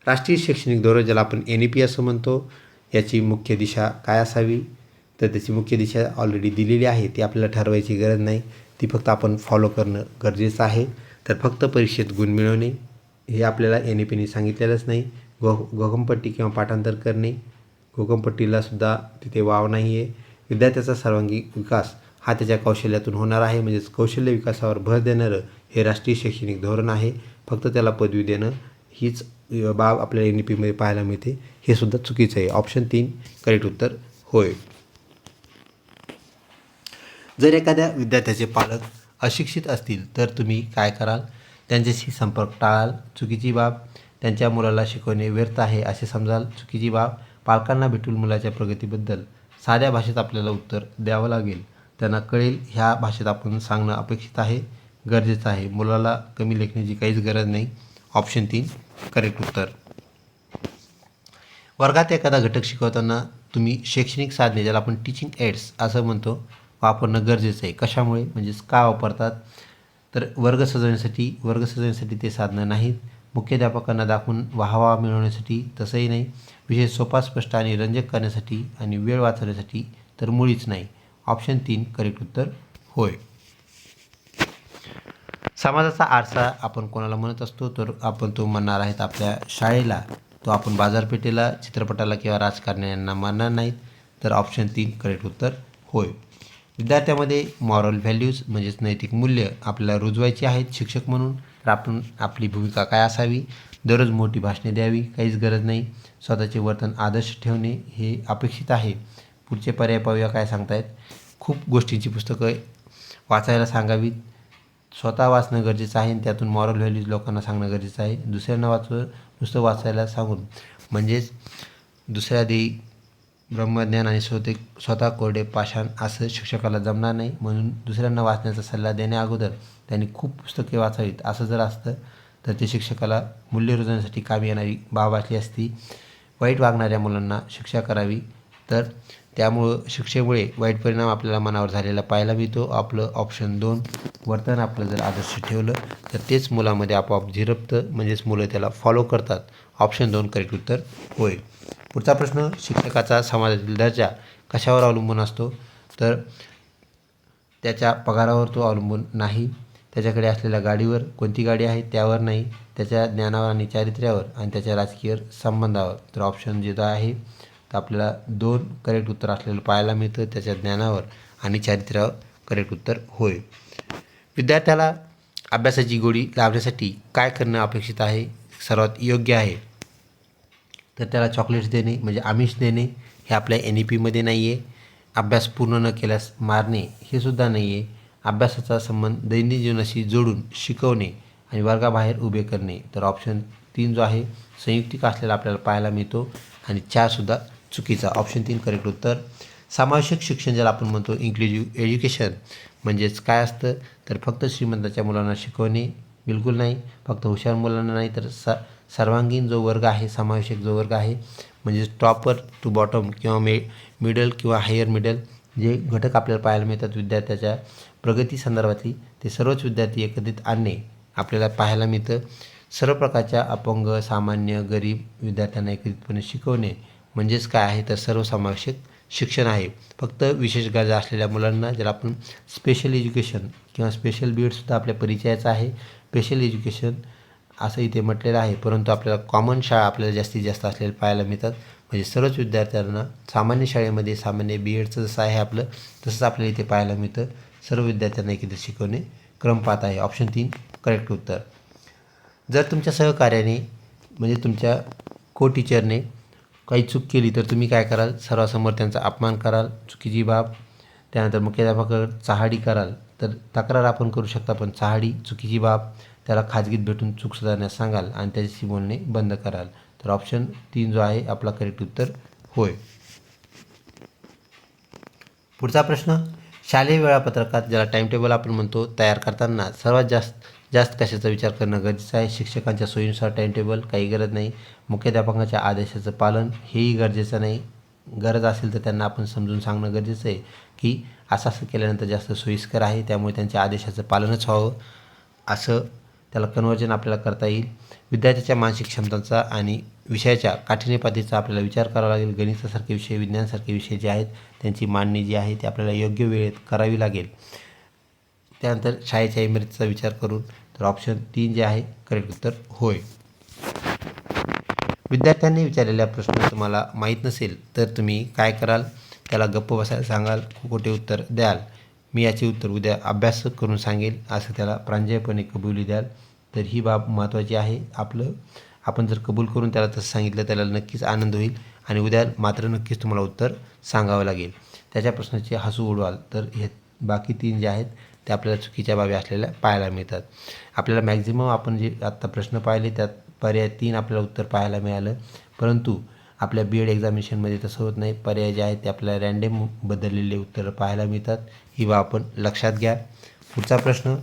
राष्ट्रीय शैक्षणिक धोरण ज्याला आपण NEP असं म्हणतो, याची मुख्य दिशा काय असावी? तर त्याची मुख्य दिशा ऑलरेडी दिलेली आहे, ती आपल्याला ठरवायची गरज नाही, ती फक्त आपण फॉलो करणं गरजेचं आहे. तर फक्त परीक्षेत गुण मिळवणे हे आपल्याला NEPने सांगितलेलंच नाही. घोकंपट्टी किंवा पाठांतर करणे, घोकंपट्टीलासुद्धा तिथे वाव नाही आहे. विद्यार्थ्याचा सर्वांगीण विकास हा त्याच्या कौशल्यातून होणार आहे, म्हणजेच कौशल्य विकासावर भर देणारं हे राष्ट्रीय शैक्षणिक धोरण आहे. फक्त त्याला पदवी देणं हीच बाब आपल्याला NEPमध्ये पाहायला मिळते, हे सुद्धा चुकीचं आहे. ऑप्शन 3 करेक्ट उत्तर होय. जर एखाद्या विद्यार्थ्याचे पालक अशिक्षित असतील तर तुम्ही काय कराल? त्यांच्याशी संपर्क टाळाल, चुकीची बाब. त्यांच्या मुलाला शिकवणे व्यर्थ आहे असे समजाल, चुकीची बाब. पालकांना भेटून मुलाच्या प्रगतीबद्दल साध्या भाषेत आपल्याला उत्तर द्यावं लागेल, त्यांना कळेल ह्या भाषेत आपण सांगणं अपेक्षित आहे, गरजेचं आहे. मुलाला कमी लेखण्याची काहीच गरज नाही. ऑप्शन 3 करेक्ट उत्तर. वर्गात एखादा घटक शिकवताना तुम्ही शैक्षणिक साधने ज्याला आपण टीचिंग एड्स असं म्हणतो वापरणं गरजेचं आहे. कशामुळे, म्हणजेच का वापरतात? तर वर्ग सजवण्यासाठी ते साधनं नाहीत. मुख्याध्यापकांना दाखवून वाहवा मिळवण्यासाठी तसंही नाही. विषय सोपा, स्पष्ट आणि रंजक करण्यासाठी आणि वेळ वाचवण्यासाठी तर मुळीच नाही. ऑप्शन 3 करेक्ट उत्तर होय. समाजाचा आरसा आपण कोणाला म्हणत असतो? तर आपण तो म्हणणार आहेत आपल्या शाळेला. तो आपण बाजारपेठेला, चित्रपटाला किंवा राजकारण्यांना म्हणणार नाहीत. तर ऑप्शन 3 करेक्ट उत्तर होय. विद्यार्थ्यामध्ये मॉरल व्हॅल्यूज म्हणजेच नैतिक मूल्य आपल्याला रुजवायची आहेत शिक्षक म्हणून. तर आपण आपली भूमिका काय असावी? दररोज मोठी भाषणे द्यावी, काहीच गरज नाही. स्वतःचे वर्तन आदर्श ठेवणे हे अपेक्षित आहे. पुढचे पर्याय पाहूया काय सांगतायत. खूप गोष्टींची पुस्तकं वाचायला सांगावीत, स्वतः वाचणं गरजेचं आहे आणि त्यातून मॉरल व्हॅल्यूज लोकांना सांगणं गरजेचं आहे. दुसऱ्यांना नुसतं वाचायला सांगून म्हणजेच दुसऱ्या देई ब्रह्मज्ञान आणि स्वतः कोरडे पाषाण असं शिक्षकाला जमणार नाही. म्हणून दुसऱ्यांना वाचण्याचा सल्ला देण्या त्यांनी खूप पुस्तके वाचावीत असं जर असतं तर ते शिक्षकाला मूल्य रुजवण्यासाठी कामी येणारी बाब असली असती. वाईट वागणाऱ्या मुलांना शिक्षा करावी, तर त्यामुळं शिक्षेमुळे वाईट परिणाम आपल्याला मनावर झालेला पाहायला मिळतो. आपलं ऑप्शन 2 वर्तन आपलं जर आदर्श ठेवलं तर तेच मुलामध्ये आपोआप झिरपतं, म्हणजेच मुलं त्याला फॉलो करतात. ऑप्शन 2 करेक्ट उत्तर होय. पुढचा प्रश्न, शिक्षकाचा समाजातील दर्जा कशावर अवलंबून असतो? तर त्याच्या पगारावर तो अवलंबून नाही, त्याच्याकडे असलेल्या गाडीवर, कोणती गाडी आहे त्यावर नाही, त्याच्या ज्ञानावर आणि चारित्र्यावर आणि त्याच्या राजकीय संबंधावर. तर ऑप्शन जे आहे तर आपल्याला 2 करेक्ट उत्तर असलेलं पाहायला मिळतं, त्याच्या ज्ञानावर आणि चारित्र्यावर. करेक्ट उत्तर होय. विद्यार्थ्याला अभ्यासाची गोडी लावण्यासाठी काय करणं अपेक्षित आहे, सर्वात योग्य आहे? तर त्याला चॉकलेट्स देणे म्हणजे आमिष देणे हे आपल्या NEPमध्ये नाही आहे. अभ्यास पूर्ण न केल्यास मारणे हे सुद्धा नाही आहे. अभ्यासाचा संबंध दैनंदिन जीवनाशी जोडून शिकवणे आणि वर्गाबाहेर उभे करणे. तर ऑप्शन 3 जो आहे संयुक्तिक असलेला आपल्याला पाहायला मिळतो आणि 4सुद्धा चुकीचा. ऑप्शन 3 करेक्ट उत्तर. समावेशक शिक्षण ज्याला आपण म्हणतो इन्क्लुझिव्ह एज्युकेशन म्हणजेच काय असतं? तर फक्त श्रीमंताच्या मुलांना शिकवणे बिलकुल नाही, फक्त हुशार मुलांना नाही, तर सर्वांगीण जो वर्ग आहे, समावेशक जो वर्ग आहे, म्हणजेच टॉपर टू बॉटम किंवा मिडल किंवा हायर मिडल जे घटक आपल्याला पाहायला मिळतात विद्यार्थ्याच्या प्रगती संदर्भातली, ते सर्वच विद्यार्थी एकत्रित आणणे आपल्याला पाहायला मिळतं. सर्व प्रकारच्या अपंग, सामान्य, गरीब विद्यार्थ्यांना एकत्रितपणे शिकवणे म्हणजेच काय आहे तर सर्वसमावेशक शिक्षण आहे. फक्त विशेष गरजा असलेल्या मुलांना, ज्याला आपण स्पेशल एज्युकेशन किंवा स्पेशल बीएडसुद्धा आपल्या परिचयाचं आहे, स्पेशल एज्युकेशन असं इथे म्हटलेलं आहे. परंतु आपल्याला कॉमन शाळा आपल्याला जास्तीत जास्त असलेल्या पाहायला मिळतात. म्हणजे सर्वच विद्यार्थ्यांना सामान्य शाळेमध्ये सामान्य बीएडचं जसं आहे आपलं, तसंच आपल्याला इथे पाहायला मिळतं. सर्व विद्यार्थ्यांना एकत्रित शिकवणे क्रम पाहत आहे. ऑप्शन 3 करेक्ट उत्तर. जर तुमच्या सहकार्याने म्हणजे तुमच्या को टीचरने काही चूक केली तर तुम्ही काय कराल? सर्वांसमोर त्यांचा अपमान कराल, चुकीची बाब. त्यानंतर मुख्याध्यापकाकडे चहाडी कराल. तर तक्रार आपण करू शकता, पण चहाडी चुकीची बाब. त्याला खाजगीत भेटून चूक सुधारण्यास सांगाल आणि त्याच्याशी बोलणे बंद कराल. तर ऑप्शन 3 जो आहे आपला करेक्ट उत्तर होय. पुढचा प्रश्न, शालेय वेळापत्रकात ज्याला टाईमटेबल आपण म्हणतो तयार करताना सर्वात जास्त कशाचा विचार करणं गरजेचं आहे? शिक्षकांच्या सोयीनुसार टाईमटेबल, काही गरज नाही. मुख्याध्यापकांच्या आदेशाचं पालन, हेही गरजेचं नाही. गरज असेल तर त्यांना आपण समजून सांगणं गरजेचं आहे की असं केल्यानंतर जास्त सोयीस्कर आहे, त्यामुळे त्यांच्या आदेशाचं पालनच व्हावं, असं त्याला कन्वर्जन आपल्याला करता येईल. विद्यार्थ्याच्या मानसिक क्षमतांचा आणि विषयाच्या काठिण्यपातळीचा आपल्याला विचार करावा लागेल. गणितासारखे विषय, विज्ञानासारखे विषय जे आहेत त्यांची मांडणी जी आहे ती आपल्याला योग्य वेळेत करावी लागेल. त्यानंतर शाळेच्या इमारतीचा विचार करून, तर ऑप्शन 3 जे आहे करेक्ट उत्तर होय. विद्यार्थ्यांनी विचारलेला प्रश्न तुम्हाला माहीत नसेल तर तुम्ही काय कराल? त्याला गप्प बसायला सांगाल, खोटे उत्तर द्याल. मी याचे उत्तर उद्या अभ्यास करून सांगेल असं त्याला प्रांजळपणे कबुली द्याल. तर ही बाब महत्त्वाची आहे. आपण जर कबूल करून त्याला तसं सांगितलं त्याला नक्कीच आनंद होईल आणि उद्या मात्र नक्कीच तुम्हाला उत्तर सांगावं लागेल. त्याच्या प्रश्नाचे हसू उडवाल तर हे बाकी 3 जे आहेत ते आपल्याला चुकीच्या बाबी असलेल्या पाहायला मिळतात. आपल्याला मॅक्झिमम आपण जे आत्ता प्रश्न पाहिले त्यात पर्याय 3 आपल्याला उत्तर पाहायला मिळालं, परंतु आपल्या बीएड एक्झामिनेशनमध्ये तसं होत नाही. पर्याय जे आहेत ते आपल्याला रँडम बदललेले उत्तरं पाहायला मिळतात. ही बाब आपण लक्षात घ्या. पुढचा प्रश्न,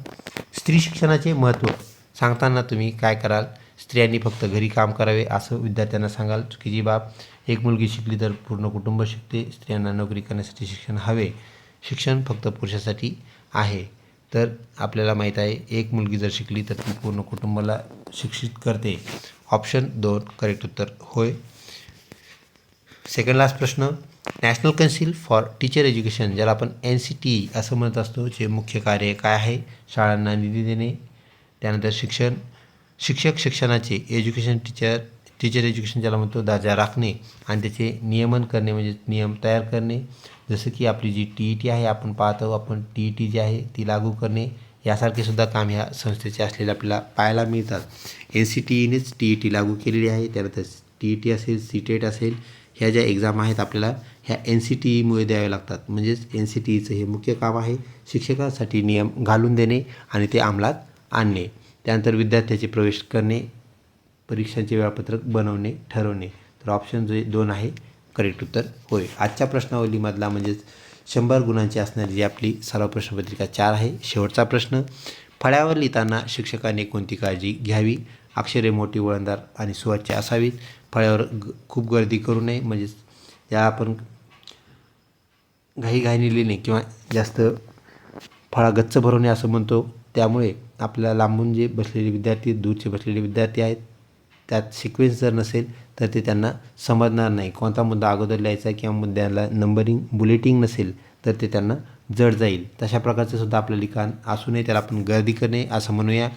स्त्री शिक्षणाचे महत्त्व सांगताना तुम्ही काय कराल? स्त्रियांनी फक्त घरी काम करावे असं विद्यार्थ्यांना सांगाल, चुकीची बाब. एक मुलगी शिकली तर पूर्ण कुटुंब शिकते. स्त्रियांना नोकरी करण्यासाठी शिक्षण हवे. शिक्षण फक्त पुरुषासाठी आहे. तर आपल्याला माहीत आहे एक मुलगी जर शिकली तर ती पूर्ण कुटुंबाला शिक्षित करते. ऑप्शन 2 करेक्ट उत्तर होय. सेकंड लास्ट प्रश्न, national council for teacher education ज्याला आपण NCTE असं म्हणत असतो, चे मुख्य कार्य काय आहे? शाळांना निधी देणे. त्यानंतर शिक्षक शिक्षणाचे टीचर एज्युकेशन ज्याला म्हणतो दर्जा राखणे आणि त्याचे नियमन करणे म्हणजे नियम तयार करणे. जसं की आपली जी TET आहे आपण पाहतो, आपण TET जी आहे ती लागू करणे, यासारखे सुद्धा काम ह्या संस्थेचे असलेले आपल्याला पाहायला मिळतात. NCTEनेच TET लागू केलेली आहे. त्यानंतर TET असेल, CTET असेल, ह्या ज्या एक्झाम आहेत आपल्याला ह्या NCTEमुळे द्याव्या लागतात. म्हणजेच NCTEचं हे मुख्य काम आहे शिक्षकांसाठी नियम घालून देणे आणि ते अंमलात आणणे. त्यानंतर विद्यार्थ्याचे प्रवेश करणे, परीक्षांचे वेळापत्रक बनवणे, ठरवणे. तर ऑप्शन 2 आहे करेक्ट उत्तर होय. आजच्या प्रश्नावलीमधला म्हणजेच 100 गुणांची असणारी जी आपली सराव प्रश्नपत्रिका 4 आहे. शेवटचा प्रश्न, फळ्यावर लिहिताना शिक्षकाने कोणती काळजी घ्यावी? अक्षरे मोठी, वळणदार आणि सुवाच्य असावीत. फळ्यावर खूप गर्दी करू नये, म्हणजेच या आपण घाईघाईने लिहिणे किंवा जास्त फळा गच्च भरवणे असं म्हणतो. त्यामुळे आपल्याला लांबून जे बसलेले विद्यार्थी, दूरचे बसलेले विद्यार्थी आहेत, त्यात सिक्वेन्स जर नसेल तर ते त्यांना समजणार नाही. कोणता मुद्दा अगोदर लिहायचा किंवा मुद्द्याला नंबरिंग बुलेटिंग नसेल तर ते त्यांना जड जाईल. तशा प्रकारचं सुद्धा आपलं लिखाण असू नये, त्याला आपण गर्दी करणे असं म्हणूया.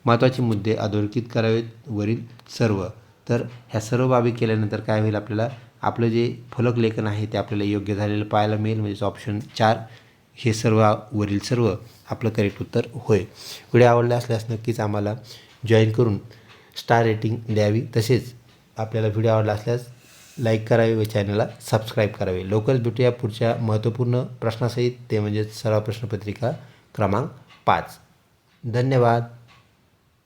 महत्त्वाचे मुद्दे अधोरेखित करावेत वरील सर्व. तर ह्या सर्व बाबी केल्यानंतर काय होईल? आपल्याला आपलं जे फलक लेखन आहे ते आपल्याला योग्य झालेलं पाहायला मिळेल. म्हणजेच ऑप्शन 4 हे सर्व वरील सर्व आपलं करेक्ट उत्तर होय. व्हिडिओ आवडला असल्यास नक्कीच आम्हाला जॉईन करून स्टार रेटिंग द्यावी. तसेच आपल्याला व्हिडिओ आवडला असल्यास लाईक करावे व चॅनलला सबस्क्राईब करावे. लवकरच भेटूया पुढच्या महत्त्वपूर्ण प्रश्नासहित, ते म्हणजेच सराव प्रश्नपत्रिका क्रमांक 5. धन्यवाद.